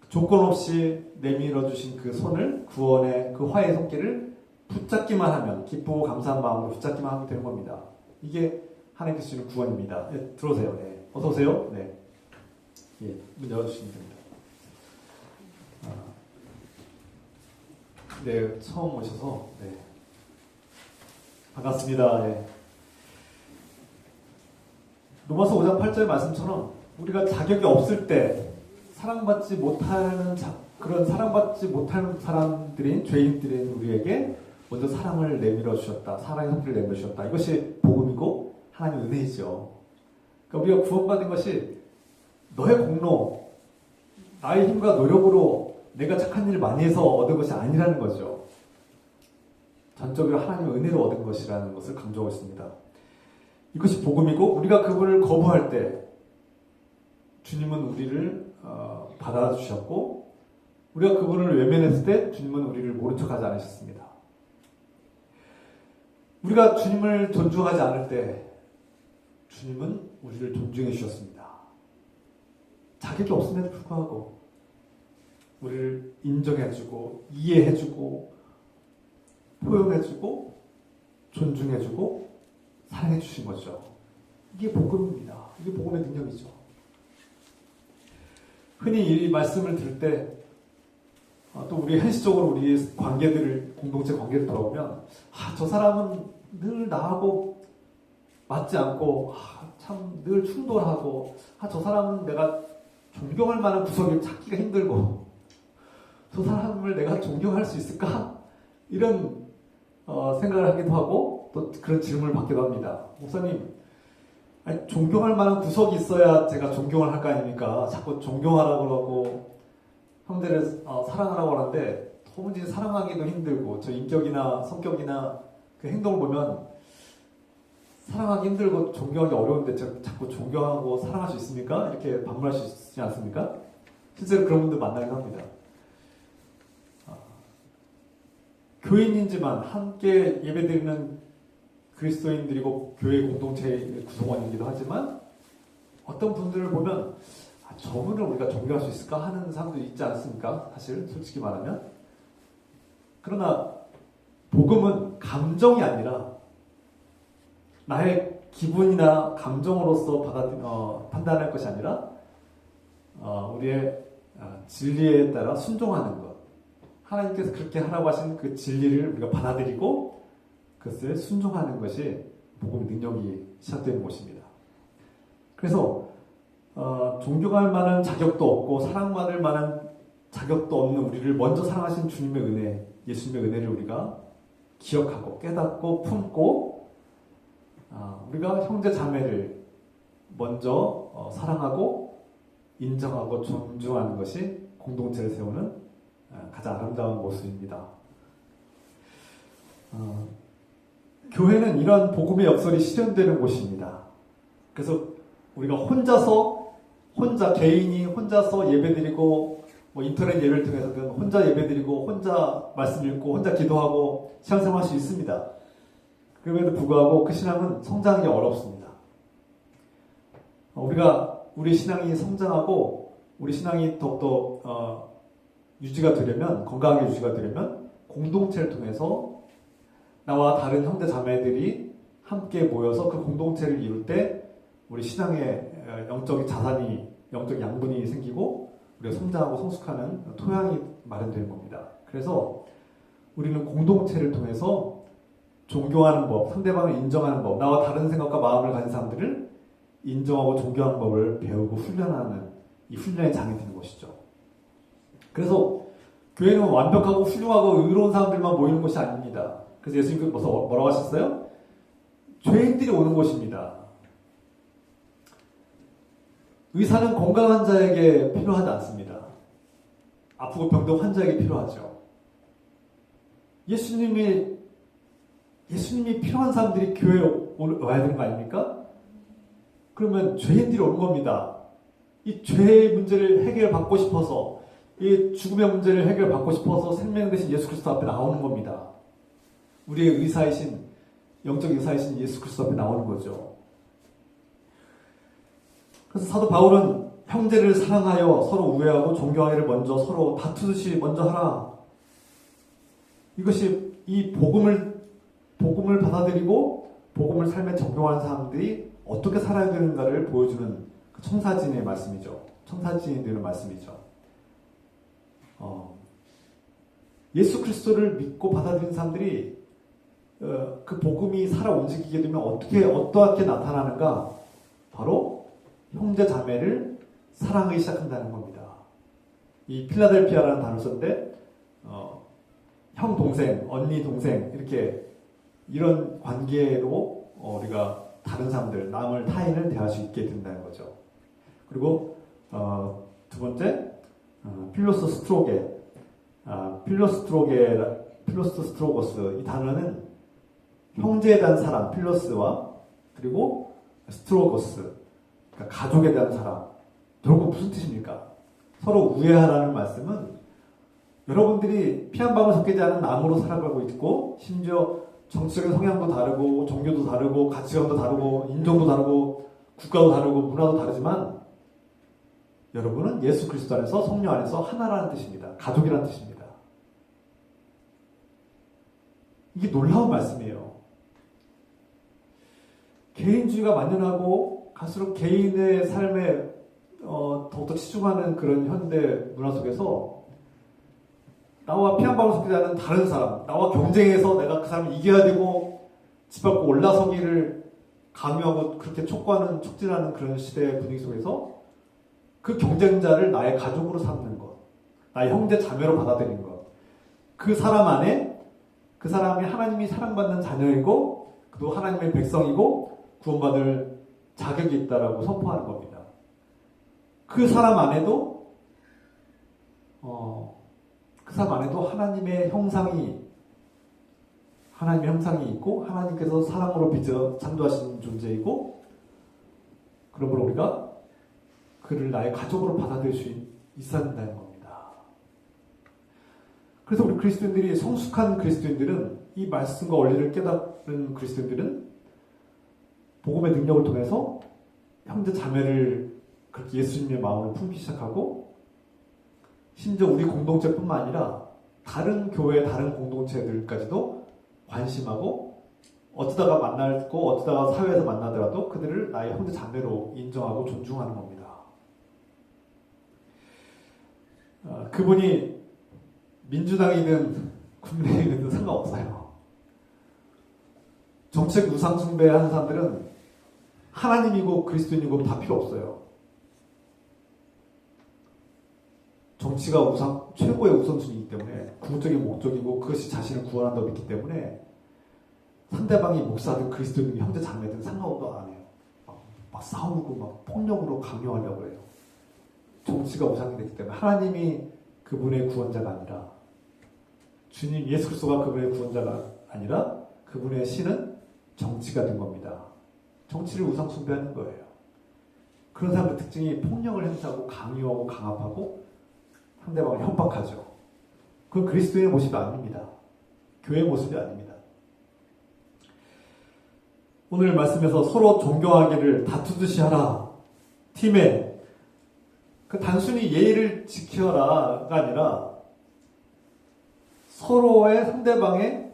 조건 없이 내밀어 주신 그 손을 구원의 그 화해의 손길을 붙잡기만 하면 기쁘고 감사한 마음으로 붙잡기만 하면 되는 겁니다. 이게 하나님께서 주시는 구원입니다. 네, 들어오세요. 네. 어서 오세요. 네. 예, 문 열어주시면 됩니다. 네, 처음 오셔서 네. 반갑습니다. 네. 로마서 5장 8절 말씀처럼 우리가 자격이 없을 때 사랑받지 못하는 그런 사랑받지 못하는 사람들인 죄인들인 우리에게 먼저 사랑을 내밀어 주셨다. 사랑의 손길을 내밀어 주셨다. 이것이 복음이고 하나님의 은혜이죠. 그러니까 우리가 구원받은 것이 너의 공로, 나의 힘과 노력으로 내가 착한 일을 많이 해서 얻은 것이 아니라는 거죠. 전적으로 하나님의 은혜로 얻은 것이라는 것을 강조하고 있습니다. 이것이 복음이고 우리가 그분을 거부할 때 주님은 우리를 받아주셨고 우리가 그분을 외면했을 때 주님은 우리를 모른 척하지 않으셨습니다. 우리가 주님을 존중하지 않을 때 주님은 우리를 존중해 주셨습니다. 자격이 없음에도 불구하고 우리를 인정해주고 이해해주고 포용해주고 존중해주고 사랑해주신 거죠. 이게 복음입니다. 이게 복음의 능력이죠. 흔히 이 말씀을 들을 때 또 우리 현실적으로 우리 관계들을 공동체 관계를 돌아보면 저 사람은 늘 나하고 맞지 않고 참 늘 충돌하고 저 사람은 내가 존경할 만한 구석을 찾기가 힘들고 저 사람을 내가 존경할 수 있을까? 이런 생각을 하기도 하고 또 그런 질문을 받기도 합니다. 목사님, 아니, 존경할 만한 구석이 있어야 제가 존경을 할 거 아닙니까? 자꾸 존경하라고 그러고 형제를 사랑하라고 하는데 도무지 사랑하기도 힘들고 저 인격이나 성격이나 그 행동을 보면 사랑하기 힘들고 존경하기 어려운데 자꾸 존경하고 사랑할 수 있습니까? 이렇게 반문할 수 있지 않습니까? 실제로 그런 분들 만나긴 합니다. 교인이지만 함께 예배드리는 그리스도인들이고 교회 공동체의 구성원이기도 하지만 어떤 분들을 보면 저분을 우리가 존경할 수 있을까 하는 사람도 있지 않습니까? 사실 솔직히 말하면. 그러나 복음은 감정이 아니라 나의 기분이나 감정으로서 판단할 것이 아니라 우리의 진리에 따라 순종하는 것. 하나님께서 그렇게 하라고 하신 그 진리를 우리가 받아들이고 그것을 순종하는 것이 복음의 능력이 시작되는 것입니다. 그래서 존경할 만한 자격도 없고 사랑받을 만한 자격도 없는 우리를 먼저 사랑하신 주님의 은혜, 예수님의 은혜를 우리가 기억하고 깨닫고 품고 우리가 형제 자매를 먼저 사랑하고 인정하고 존중하는 것이 공동체를 세우는 가장 아름다운 모습입니다. 교회는 이러한 복음의 역설이 실현되는 곳입니다. 그래서 우리가 개인이 혼자서 예배드리고 인터넷 예배를 통해서든 혼자 예배드리고 혼자 말씀 읽고 혼자 기도하고 신앙생활할 수 있습니다. 그럼에도 불구하고 그 신앙은 성장하기 어렵습니다. 우리 신앙이 성장하고 우리 신앙이 더욱더 유지가 되려면 건강하게 유지가 되려면 공동체를 통해서 나와 다른 형제 자매들이 함께 모여서 그 공동체를 이룰 때 우리 신앙의 영적 자산이 영적 양분이 생기고 우리가 성장하고 성숙하는 토양이 마련되는 겁니다. 그래서 우리는 공동체를 통해서 존경하는 법, 상대방을 인정하는 법, 나와 다른 생각과 마음을 가진 사람들을 인정하고 존경하는 법을 배우고 훈련하는 이 훈련의 장이 되는 것이죠. 그래서 교회는 완벽하고 훌륭하고 의로운 사람들만 모이는 곳이 아닙니다. 그래서 예수님께서 뭐라고 하셨어요? 죄인들이 오는 곳입니다. 의사는 건강한 자에게 필요하지 않습니다. 아프고 병든 환자에게 필요하죠. 예수님이 필요한 사람들이 교회에 와야 되는 거 아닙니까? 그러면 죄인들이 오는 겁니다. 이 죄의 문제를 해결받고 싶어서, 이 죽음의 문제를 해결받고 싶어서 생명 대신 예수 그리스도 앞에 나오는 겁니다. 우리의 영적 의사이신 예수 그리스도 앞에 나오는 거죠. 그래서 사도 바울은 형제를 사랑하여 서로 우애하고 존경하기를 먼저 서로 다투듯이 먼저 하라. 이것이 이 복음을 받아들이고 복음을 삶에 적용하는 사람들이 어떻게 살아야 되는가를 보여주는 그 청사진의 말씀이죠. 청사진이 되는 말씀이죠. 예수 그리스도를 믿고 받아들이는 사람들이 그 복음이 살아 움직이게 되면 어떻게 나타나는가? 바로 형제 자매를 사랑하기 시작한다는 겁니다. 이 필라델피아라는 단어를 썼는데 형 동생, 언니 동생 이런 관계로 우리가 다른 사람들, 타인을 대할 수 있게 된다는 거죠. 그리고 두 번째 필로스트로거스 이 단어는 형제에 대한 사랑 필로스와 그리고 스트로거스 그러니까 가족에 대한 사랑. 결국 무슨 뜻입니까? 서로 우애하라는 말씀은 여러분들이 피 한 방울 섞이지 않은 나무로 살아가고 있고 심지어 정치적인 성향도 다르고 종교도 다르고 가치관도 다르고 인종도 다르고 국가도 다르고 문화도 다르지만 여러분은 예수 그리스도 안에서 성령 안에서 하나라는 뜻입니다. 가족이라는 뜻입니다. 이게 놀라운 말씀이에요. 개인주의가 만연하고 갈수록 개인의 삶에 더욱더 치중하는 그런 현대 문화 속에서 나와 피 한 방울 섞이지 않은 다른 사람, 나와 경쟁해서 내가 그 사람을 이겨야 되고 집 밟고 올라서기를 강요하고 그렇게 촉진하는 그런 시대의 분위기 속에서 그 경쟁자를 나의 가족으로 삼는 것, 나의 형제 자매로 받아들이는 것, 그 사람 안에 그 사람이 하나님이 사랑받는 자녀이고 그도 하나님의 백성이고 구원받을 자격이 있다라고 선포하는 겁니다. 그 사람 안에도 하나님의 형상이 있고 하나님께서 사랑으로 빚어 창조하신 존재이고, 그러므로 우리가 그를 나의 가족으로 받아들일 수 있어야 된다는 겁니다. 그래서 우리 그리스도인들이, 성숙한 그리스도인들은, 이 말씀과 원리를 깨달은 그리스도인들은 복음의 능력을 통해서 형제 자매를 그렇게 예수님의 마음으로 품기 시작하고, 심지어 우리 공동체뿐만 아니라 다른 교회, 다른 공동체들까지도 관심하고, 어쩌다가 만나고 어쩌다가 사회에서 만나더라도 그들을 나의 형제 자매로 인정하고 존중하는 겁니다. 그분이 민주당이든 국민의힘이든 상관없어요. 정책 우상 숭배하는 사람들은 하나님이고 그리스도인이고 다 필요 없어요. 정치가 최고의 우선순위이기 때문에, 궁극적인 목적이고 그것이 자신을 구원한다고 믿기 때문에 상대방이 목사든 그리스도인이든 형제 자매든 상관도 안 해요. 막 싸우고 막 폭력으로 강요하려고 해요. 정치가 우상이 됐기 때문에 하나님이 그분의 구원자가 아니라, 주님 예수 그리스도가 그분의 구원자가 아니라 그분의 신은 정치가 된 겁니다. 정치를 우상 숭배하는 거예요. 그런 사람의 특징이 폭력을 행사하고 강요하고 강압하고 상대방을 협박하죠. 그건 그리스도의 모습이 아닙니다. 교회의 모습이 아닙니다. 오늘 말씀에서 서로 존경하기를 다투듯이 하라. 팀에 그 단순히 예의를 지켜라가 아니라 서로의 상대방의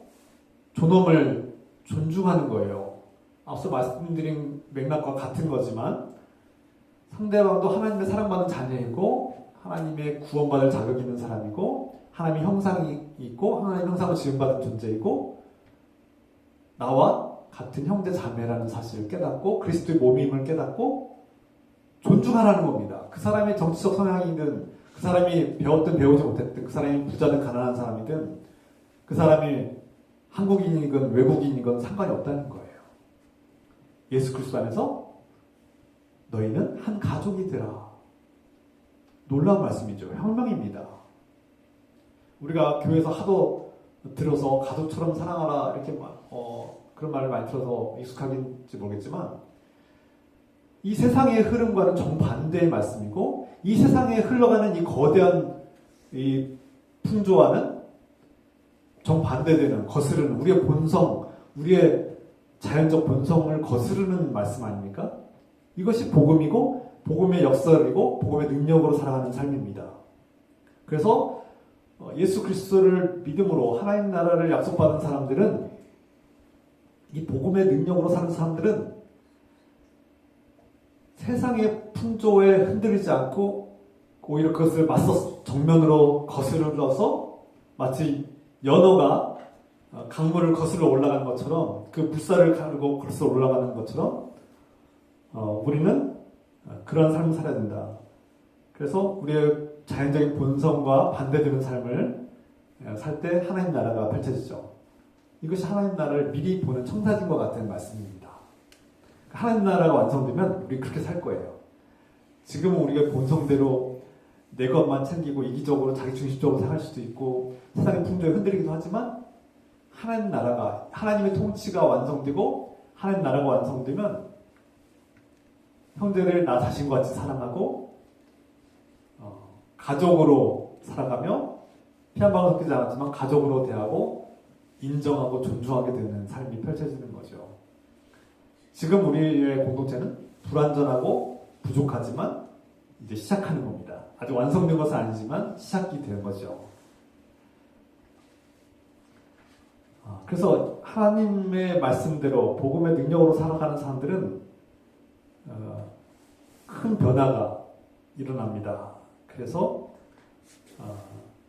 존엄을 존중하는 거예요. 앞서 말씀드린 맥락과 같은 거지만, 상대방도 하나님의 사랑받는 자녀이고 하나님의 구원받을 자격이 있는 사람이고 하나님의 형상이 있고 하나님의 형상으로 지음받은 존재이고 나와 같은 형제 자매라는 사실을 깨닫고 그리스도의 몸임을 깨닫고 존중하라는 겁니다. 그 사람의 정치적 성향이든, 그 사람이 배웠든 배우지 못했든, 그 사람이 부자든 가난한 사람이든, 그 사람이 한국인이건 외국인이건 상관이 없다는 거예요. 예수 그리스도 안에서 너희는 한 가족이 되라. 놀라운 말씀이죠. 혁명입니다. 우리가 교회에서 하도 들어서 가족처럼 사랑하라 이렇게 그런 말을 많이 들어서 익숙하긴지 모르겠지만, 이 세상의 흐름과는 정반대의 말씀이고, 이 세상에 흘러가는 이 거대한 이 풍조와는 정반대되는, 거스르는, 우리의 본성, 우리의 자연적 본성을 거스르는 말씀 아닙니까? 이것이 복음이고 복음의 역설이고 복음의 능력으로 살아가는 삶입니다. 그래서 예수 그리스도를 믿음으로 하나님 나라를 약속받은 사람들은, 이 복음의 능력으로 사는 사람들은 세상의 풍조에 흔들리지 않고 오히려 그것을 맞서 정면으로 거스르러서 마치 연어가 강물을 거슬러 올라가는 것처럼, 그 물살을 가르고 거슬러 올라가는 것처럼 우리는 그러한 삶을 살아야 된다. 그래서 우리의 자연적인 본성과 반대되는 삶을 살 때 하나님 나라가 펼쳐지죠. 이것이 하나님 나라를 미리 보는 청사진과 같은 말씀입니다. 하나님 나라가 완성되면 우리 그렇게 살 거예요. 지금은 우리가 본성대로 내 것만 챙기고 이기적으로 자기중심적으로 생활할 수도 있고 세상의 풍조에 흔들리기도 하지만, 하나님 나라가, 하나님의 통치가 완성되고 하나님 나라가 완성되면 형제를 나 자신과 같이 사랑하고 가족으로 살아가며, 피 한 방울 섞이지 않았지만 가족으로 대하고 인정하고 존중하게 되는 삶이 펼쳐지는 거죠. 지금 우리의 공동체는 불완전하고 부족하지만 이제 시작하는 겁니다. 아직 완성된 것은 아니지만 시작이 되는 거죠. 그래서 하나님의 말씀대로 복음의 능력으로 살아가는 사람들은 큰 변화가 일어납니다. 그래서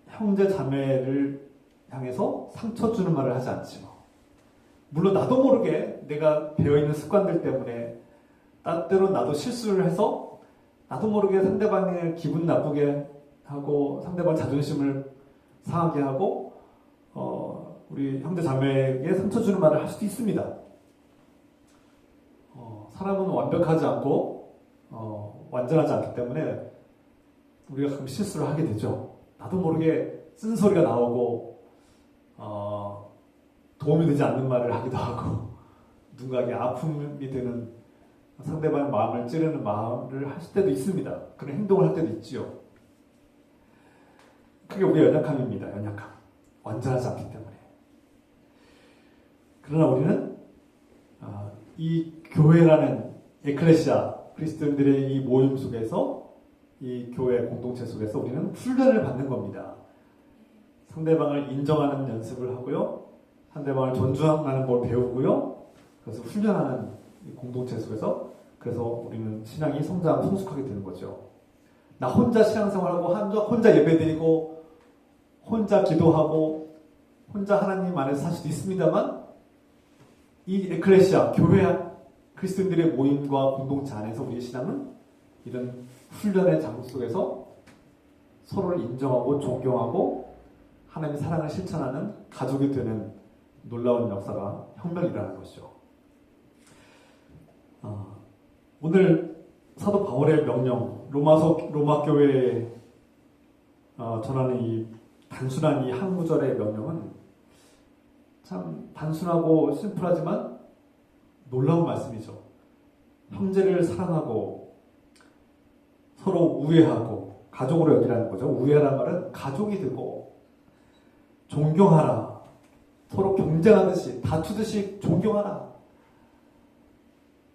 형제 자매를 향해서 상처 주는 말을 하지 않죠. 물론 나도 모르게 내가 배어있는 습관들 때문에 때로 나도 실수를 해서 나도 모르게 상대방을 기분 나쁘게 하고 상대방 자존심을 상하게 하고 우리 형제 자매에게 상처 주는 말을 할 수도 있습니다. 사람은 완벽하지 않고 완전하지 않기 때문에 우리가 가끔 실수를 하게 되죠. 나도 모르게 쓴소리가 나오고 도움이 되지 않는 말을 하기도 하고 누군가에게 아픔이 되는 상대방의 마음을 찌르는 말을 할 때도 있습니다. 그런 행동을 할 때도 있지요. 그게 우리의 연약함입니다. 연약함. 완전하지 않기 때문에. 그러나 우리는 이 교회라는 에클레시아 그리스도인들의 이 모임 속에서 이 교회 공동체 속에서 우리는 훈련을 받는 겁니다. 상대방을 인정하는 연습을 하고요. 상대방을 존중하는 걸 배우고요. 그래서 훈련하는 이 공동체 속에서 그래서 우리는 신앙이 성숙하게 되는 거죠. 나 혼자 신앙생활하고 혼자 예배드리고 혼자 기도하고 혼자 하나님 안에서 살 수도 있습니다만 이 에클레시아 교회 그리스도인들의 모임과 공동체 안에서 우리의 신앙은 이런 훈련의 장소 속에서 서로를 인정하고 존경하고 하나님의 사랑을 실천하는 가족이 되는 놀라운 역사가 혁명이라는 것이죠. 오늘 사도 바울의 명령, 로마 교회에 전하는 이 단순한 이 한 구절의 명령은 참 단순하고 심플하지만 놀라운 말씀이죠. 형제를 사랑하고 서로 우애하고 가족으로 여기라는 거죠. 우애라는 말은 가족이 되고 존경하라. 서로 경쟁하듯이 다투듯이 존경하라.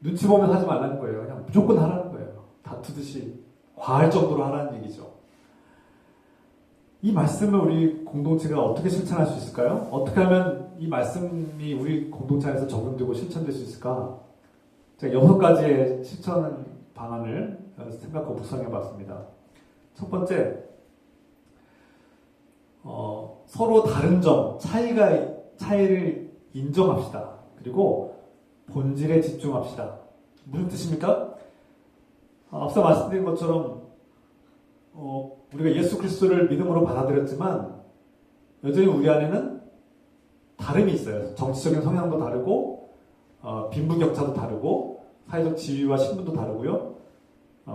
눈치 보면 하지 말라는 거예요. 그냥 무조건 하라는 거예요. 다투듯이 과할 정도로 하라는 얘기죠. 이 말씀을 우리 공동체가 어떻게 실천할 수 있을까요? 어떻게 하면 이 말씀이 우리 공동체 안에서 적용되고 실천될 수 있을까? 제가 6가지의 실천 방안을 생각하고 구성해 봤습니다. 첫 번째, 서로 다른 점, 차이를 인정합시다. 그리고 본질에 집중합시다. 무슨 뜻입니까? 앞서 말씀드린 것처럼 우리가 예수 그리스도를 믿음으로 받아들였지만 여전히 우리 안에는 다름이 있어요. 정치적인 성향도 다르고 빈부격차도 다르고 사회적 지위와 신분도 다르고요.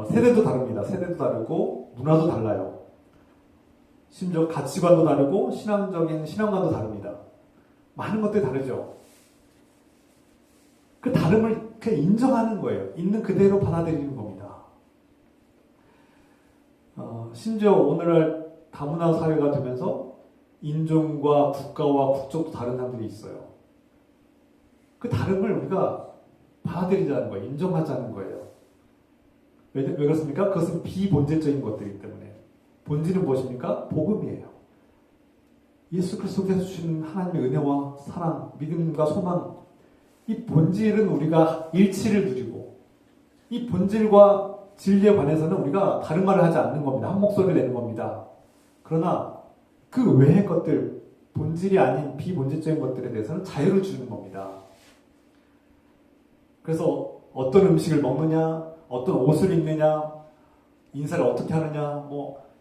세대도 다릅니다. 세대도 다르고 문화도 달라요. 심지어 가치관도 다르고 신앙관도 다릅니다. 많은 것들이 다르죠. 그 다름을 그냥 인정하는 거예요. 있는 그대로 받아들이는 겁니다. 심지어 오늘날 다문화 사회가 되면서 인종과 국가와 국적도 다른 사람들이 있어요. 그 다름을 우리가 받아들이자는 거예요. 인정하자는 거예요. 왜 그렇습니까? 그것은 비본질적인 것들이기 때문에. 본질은 무엇입니까? 복음이에요. 예수 그리스도께서 주시는 하나님의 은혜와 사랑, 믿음과 소망, 이 본질은 우리가 일치를 누리고 이 본질과 진리에 관해서는 우리가 다른 말을 하지 않는 겁니다. 한 목소리를 내는 겁니다. 그러나 그 외의 것들, 본질이 아닌 비본질적인 것들에 대해서는 자유를 주는 겁니다. 그래서 어떤 음식을 먹느냐, 어떤 옷을 입느냐, 인사를 어떻게 하느냐,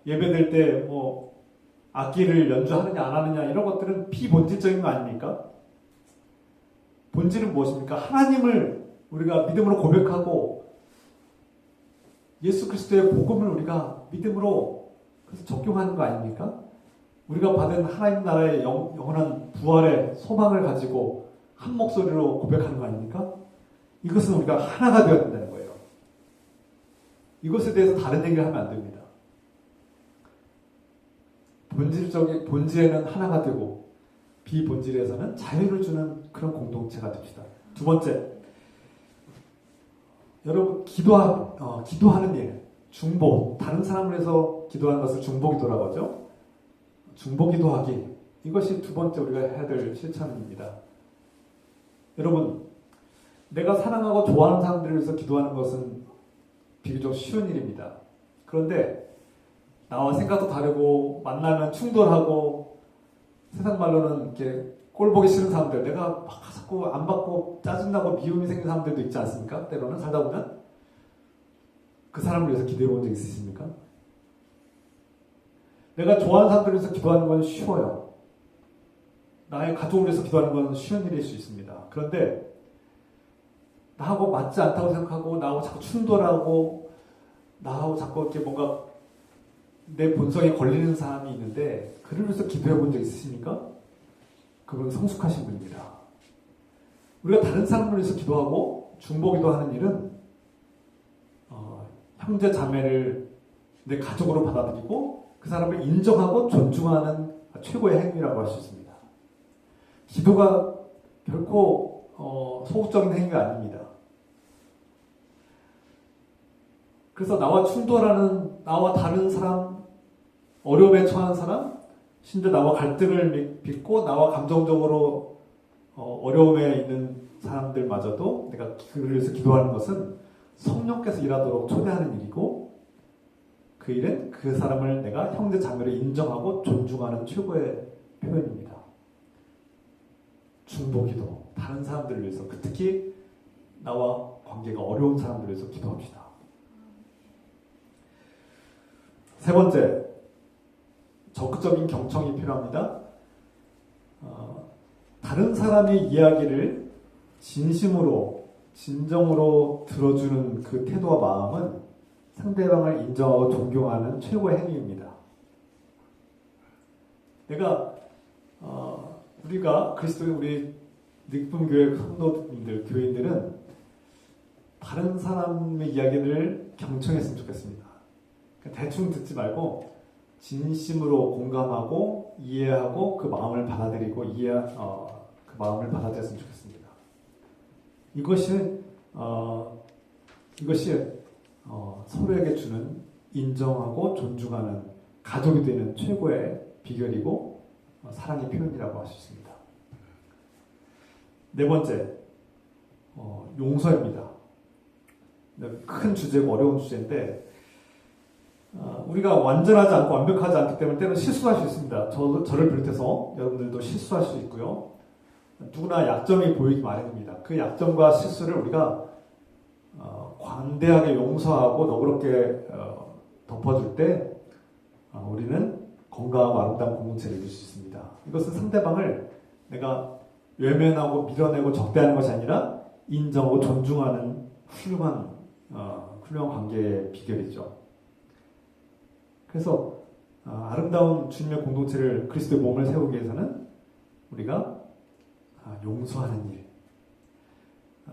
예배될 때 악기를 연주하느냐 안 하느냐 이런 것들은 비본질적인 거 아닙니까? 본질은 무엇입니까? 하나님을 우리가 믿음으로 고백하고 예수 그리스도의 복음을 우리가 믿음으로 그래서 적용하는 거 아닙니까? 우리가 받은 하나님 나라의 영원한 부활의 소망을 가지고 한 목소리로 고백하는 거 아닙니까? 이것은 우리가 하나가 되어야 된다는 거예요. 이것에 대해서 다른 얘기를 하면 안 됩니다. 본질에는 하나가 되고 비본질에서는 자유를 주는 그런 공동체가 됩시다. 두 번째, 여러분 기도하는 일, 중보, 다른 사람을 위해서 기도하는 것을 중보기도라고 하죠. 중보기도하기, 이것이 두 번째 우리가 해야 될 실천입니다. 여러분, 내가 사랑하고 좋아하는 사람들을 위해서 기도하는 것은 비교적 쉬운 일입니다. 그런데 나와 생각도 다르고 만나면 충돌하고 세상 말로는 이렇게 꼴 보기 싫은 사람들, 내가 막 자꾸 안 받고 짜증나고 미움이 생긴 사람들도 있지 않습니까? 때로는 살다 보면 그 사람을 위해서 기도해 본 적 있으십니까? 내가 좋아하는 사람들을 위해서 기도하는 건 쉬워요. 나의 가족을 위해서 기도하는 건 쉬운 일일 수 있습니다. 그런데 나하고 맞지 않다고 생각하고 나하고 자꾸 충돌하고 나하고 자꾸 이렇게 뭔가 내 본성에 걸리는 사람이 있는데 그를 위해서 기도해 본 적 있으십니까? 그분은 성숙하신 분입니다. 우리가 다른 사람을 위해서 기도하고 중보기도 하는 일은 형제 자매를 내 가족으로 받아들이고 그 사람을 인정하고 존중하는 최고의 행위라고 할 수 있습니다. 기도가 결코 소극적인 행위가 아닙니다. 그래서 나와 충돌하는 나와 다른 사람, 어려움에 처한 사람, 심지어 나와 갈등을 빚고 나와 감정적으로 어려움에 있는 사람들마저도 내가 그를 위해서 기도하는 것은 성령께서 일하도록 초대하는 일이고 그 일은 그 사람을 내가 형제 자매로 인정하고 존중하는 최고의 표현입니다. 중보기도, 다른 사람들을 위해서, 특히 나와 관계가 어려운 사람들을 위해서 기도합시다. 세 번째, 적극적인 경청이 필요합니다. 다른 사람의 이야기를 진심으로, 진정으로 들어주는 그 태도와 마음은 상대방을 인정하고 존경하는 최고의 행위입니다. 우리가 그리스도의 우리 닉분교회 성도님들, 교인들은 다른 사람의 이야기를 경청했으면 좋겠습니다. 그러니까 대충 듣지 말고 진심으로 공감하고 이해하고 그 마음을 받아들이고 그 마음을 받아들였으면 좋겠습니다. 이것이 서로에게 주는 인정하고 존중하는 가족이 되는 최고의 비결이고 사랑의 표현이라고 할 수 있습니다. 네 번째, 용서입니다. 큰 주제고 어려운 주제인데 우리가 완전하지 않고 완벽하지 않기 때문에 때로는 실수할 수 있습니다. 저를 비롯해서 여러분들도 실수할 수 있고요. 누구나 약점이 보이기 마련입니다. 그 약점과 실수를 우리가 관대하게 용서하고 너그럽게 덮어줄 때 우리는 건강하고 아름다운 공동체를 이룰 수 있습니다. 이것은 상대방을 내가 외면하고 밀어내고 적대하는 것이 아니라 인정하고 존중하는 훌륭한 관계의 비결이죠. 그래서 아름다운 주님의 공동체를 그리스도의 몸을 세우기 위해서는 우리가 용서하는 일,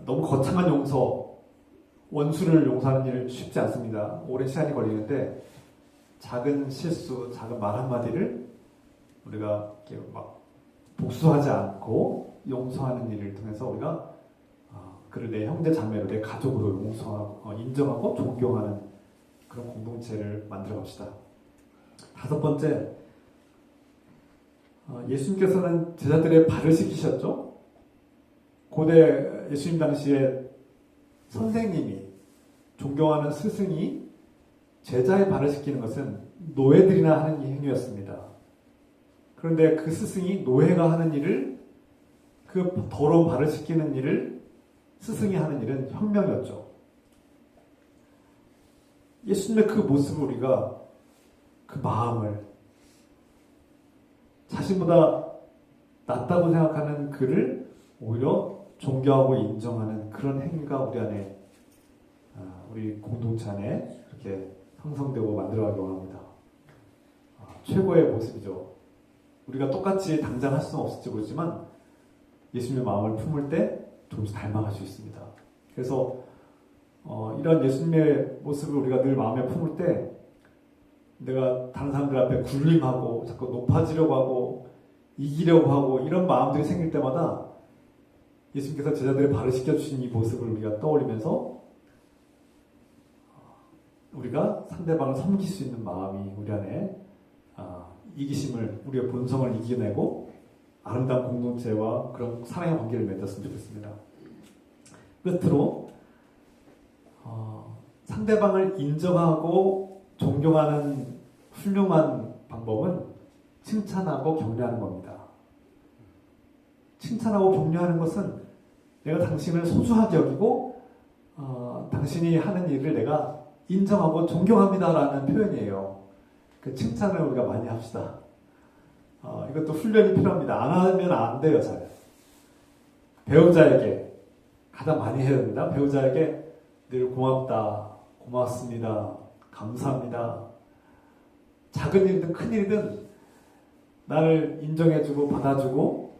너무 거창한 용서, 원수를 용서하는 일은 쉽지 않습니다. 오랜 시간이 걸리는데 작은 실수, 작은 말 한마디를 우리가 이렇게 막 복수하지 않고 용서하는 일을 통해서 우리가 그를 내 형제 자매로, 내 가족으로 용서하고 인정하고 존경하는 그런 공동체를 만들어 갑시다. 다섯 번째, 예수님께서는 제자들의 발을 씻기셨죠? 고대 예수님 당시에 선생님이, 존경하는 스승이 제자의 발을 씻기는 것은 노예들이나 하는 행위였습니다. 그런데 그 스승이 노예가 하는 일을, 그 더러운 발을 씻기는 일을 스승이 하는 일은 혁명이었죠. 예수님의 그 모습을 우리가, 그 마음을, 자신보다 낫다고 생각하는 그를 오히려 존경하고 인정하는 그런 행위가 우리 안에, 우리 공동체 안에 그렇게 형성되고 만들어가기 원합니다. 최고의 모습이죠. 우리가 똑같이 당장 할 수는 없을지 모르지만 예수님의 마음을 품을 때 조금씩 닮아갈 수 있습니다. 그래서 이런 예수님의 모습을 우리가 늘 마음에 품을 때 내가 다른 사람들 앞에 굴림하고 자꾸 높아지려고 하고 이기려고 하고 이런 마음들이 생길 때마다 예수님께서 제자들의 발을 씻겨주신 이 모습을 우리가 떠올리면서 우리가 상대방을 섬길 수 있는 마음이 우리 안에 이기심을, 우리의 본성을 이겨내고 아름다운 공동체와 그런 사랑의 관계를 맺었으면 좋겠습니다. 끝으로 상대방을 인정하고 존경하는 훌륭한 방법은 칭찬하고 격려하는 겁니다. 칭찬하고 격려하는 것은 내가 당신을 소중하게 여기고 당신이 하는 일을 내가 인정하고 존경합니다라는 표현이에요. 그 칭찬을 우리가 많이 합시다. 이것도 훈련이 필요합니다. 안 하면 안 돼요, 잘. 배우자에게, 가장 많이 해야 됩니다. 배우자에게 늘 고맙다, 고맙습니다, 감사합니다. 작은 일이든 큰 일이든 나를 인정해주고 받아주고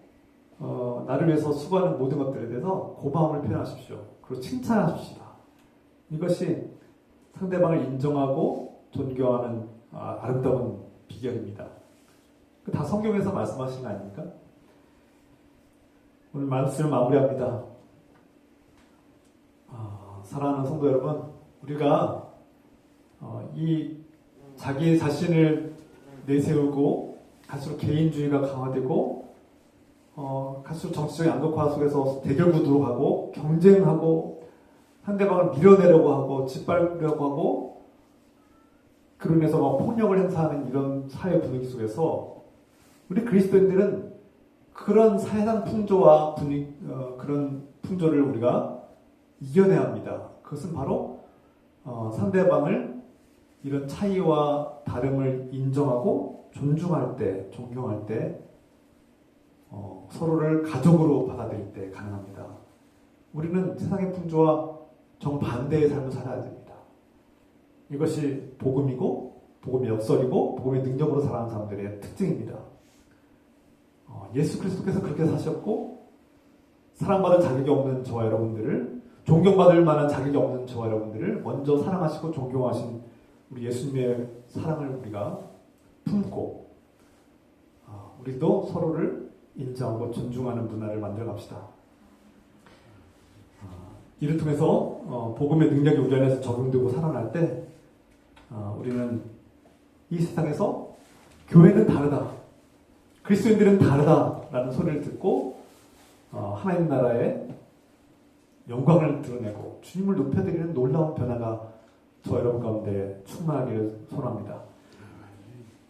나를 위해서 수고하는 모든 것들에 대해서 고마움을 표현하십시오. 그리고 칭찬하십시다. 이것이 상대방을 인정하고 존경하는 아름다운 비결입니다. 다 성경에서 말씀하신 거 아닙니까? 오늘 말씀을 마무리합니다. 사랑하는 성도 여러분, 우리가 이 자기 자신을 내세우고 갈수록 개인주의가 강화되고 갈수록 정치적인 양극화 속에서 대결 구도로 가고 경쟁하고 상대방을 밀어내려고 하고 짓밟으려고 하고 그로 인해서 막 폭력을 행사하는 이런 사회 분위기 속에서 우리 그리스도인들은 그런 사회상 풍조와 그런 풍조를 우리가 이겨내야 합니다. 그것은 바로 상대방을 이런 차이와 다름을 인정하고 존중할 때, 존경할 때 서로를 가족으로 받아들일 때 가능합니다. 우리는 세상의 풍조와 정반대의 삶을 살아야 됩니다. 이것이 복음이고 복음의 역설이고 복음의 능력으로 살아가는 사람들의 특징입니다. 예수 그리스도께서 그렇게 사셨고 사랑받을 자격이 없는 저와 여러분들을 존경받을 만한 자격이 없는 저와 여러분들을 먼저 사랑하시고 존경하신 우리 예수님의 사랑을 우리가 품고 우리도 서로를 인정하고 존중하는 문화를 만들어 갑시다. 이를 통해서 복음의 능력이 우리 안에서 적용되고 살아날 때 우리는 이 세상에서 교회는 다르다, 그리스도인들은 다르다라는 소리를 듣고 하나님 나라의 영광을 드러내고 주님을 높여드리는 놀라운 변화가 저 여러분 가운데 충만하기를 소원합니다.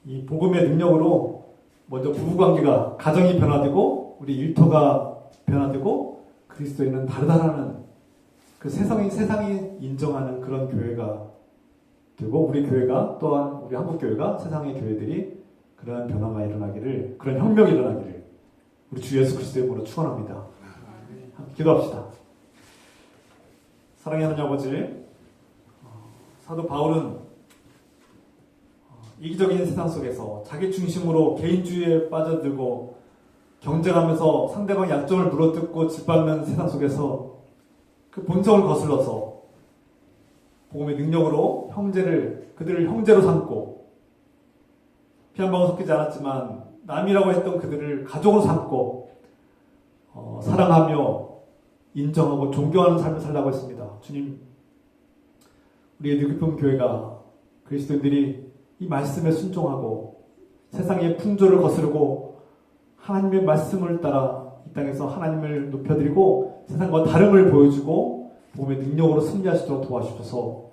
이 복음의 능력으로 먼저 부부관계가, 가정이 변화되고 우리 일터가 변화되고 그리스도인은 다르다라는 그 세상이 인정하는 그런 교회가 되고 우리 교회가 또한 우리 한국교회가 세상의 교회들이 그러한 변화가 일어나기를, 그런 혁명이 일어나기를 우리 주 예수 그리스도의 이름으로 축원합니다. 기도합시다. 사랑의 하나님 아버지, 사도 바울은 이기적인 세상 속에서 자기 중심으로 개인주의에 빠져들고 경쟁하면서 상대방의 약점을 물어뜯고 짓밟는 세상 속에서 그 본성을 거슬러서 복음의 능력으로 그들을 형제로 삼고 피 한 방울 섞이지 않았지만 남이라고 했던 그들을 가족으로 삼고 사랑하며 인정하고 존경하는 삶을 살라고 했습니다. 주님, 우리의 뉴기쁨 교회가 그리스도인들이 이 말씀에 순종하고 세상의 풍조를 거스르고 하나님의 말씀을 따라 이 땅에서 하나님을 높여드리고 세상과 다름을 보여주고 복음의 능력으로 승리하시도록 도와주셔서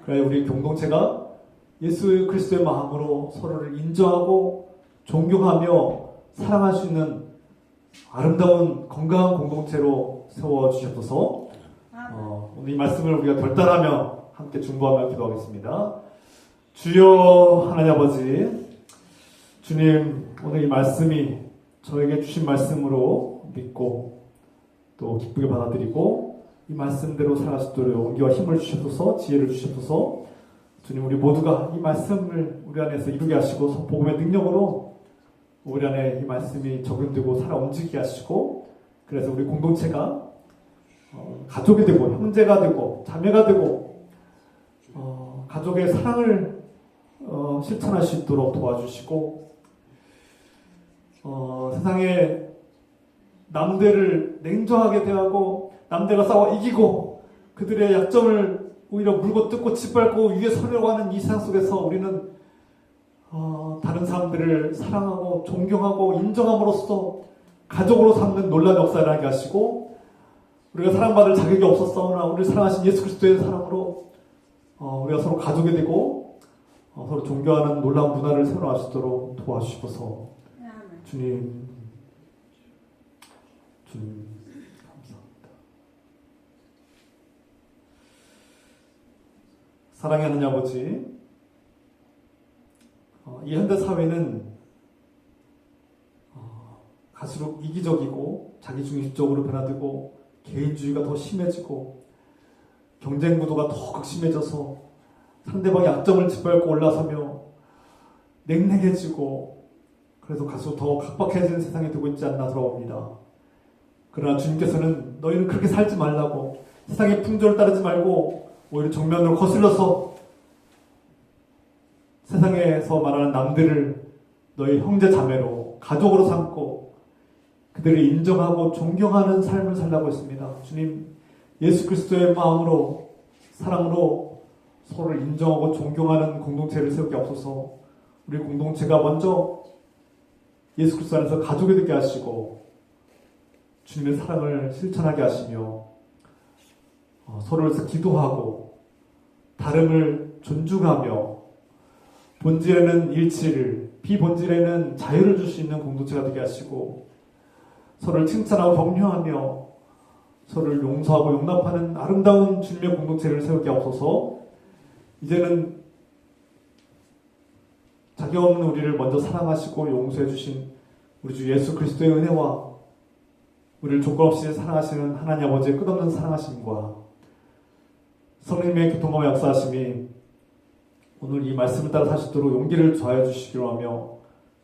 그래야 우리 공동체가 예수 그리스도의 마음으로 서로를 인정하고 존경하며 사랑할 수 있는 아름다운 건강한 공동체로 세워주셔서 오늘 이 말씀을 우리가 결단하며 함께 중보하며 기도하겠습니다. 주여 하나님 아버지, 주님 오늘 이 말씀이 저에게 주신 말씀으로 믿고 또 기쁘게 받아들이고 이 말씀대로 살아갈 수 있도록 용기와 힘을 주셔서 지혜를 주셔서 주님 우리 모두가 이 말씀을 우리 안에서 이루게 하시고 복음의 능력으로 우리 안에 이 말씀이 적용되고 살아 움직이게 하시고 그래서 우리 공동체가 가족이 되고 형제가 되고 자매가 되고 가족의 사랑을 실천할 수 있도록 도와주시고 세상에 남들을 냉정하게 대하고 남들과 싸워 이기고 그들의 약점을 오히려 물고 뜯고 짓밟고 위에 서려고 하는 이 세상 속에서 우리는 다른 사람들을 사랑하고 존경하고 인정함으로써 가족으로 삼는 놀라운 역사를 하게 하시고 우리가 사랑받을 자격이 없었사오나 우리를 사랑하신 예수 그리스도의 사랑으로 우리가 서로 가족이 되고 서로 존경하는 놀라운 문화를 세워나갈 수 있도록 도와주시고서 주님 감사합니다. 사랑의 하나님 아버지, 이 현대 사회는 갈수록 이기적이고 자기중심적으로 변화되고 개인주의가 더 심해지고 경쟁 구도가 더 극심해져서 상대방의 약점을 짓밟고 올라서며 냉랭해지고 그래서 갈수록 더 각박해지는 세상이 되고 있지 않나 돌아옵니다. 그러나 주님께서는 너희는 그렇게 살지 말라고, 세상의 풍조를 따르지 말고 오히려 정면으로 거슬러서 세상에서 말하는 남들을 너희 형제 자매로 가족으로 삼고 그들을 인정하고 존경하는 삶을 살라고 했습니다. 주님, 예수 그리스도의 마음으로, 사랑으로 서로를 인정하고 존경하는 공동체를 세우게 없어서 우리 공동체가 먼저 예수 그리스도 안에서 가족이 되게 하시고 주님의 사랑을 실천하게 하시며 서로를 위해서 기도하고 다름을 존중하며 본질에는 일치를, 비본질에는 자유를 줄 수 있는 공동체가 되게 하시고 서로를 칭찬하고 격려하며 서로를 용서하고 용납하는 아름다운 주님의 공동체를 세우게 하옵소서. 이제는 자격 없는 우리를 먼저 사랑하시고 용서해 주신 우리 주 예수 그리스도의 은혜와 우리를 조건 없이 사랑하시는 하나님 아버지의 끝없는 사랑하심과 성령님의 교통감화 역사하심이 오늘 이 말씀을 따라 사시도록 용기를 더하여 주시기로 하며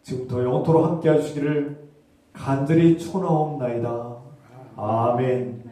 지금부터 영원토록 함께 해주시기를 간절히 축원하옵나이다. 아멘.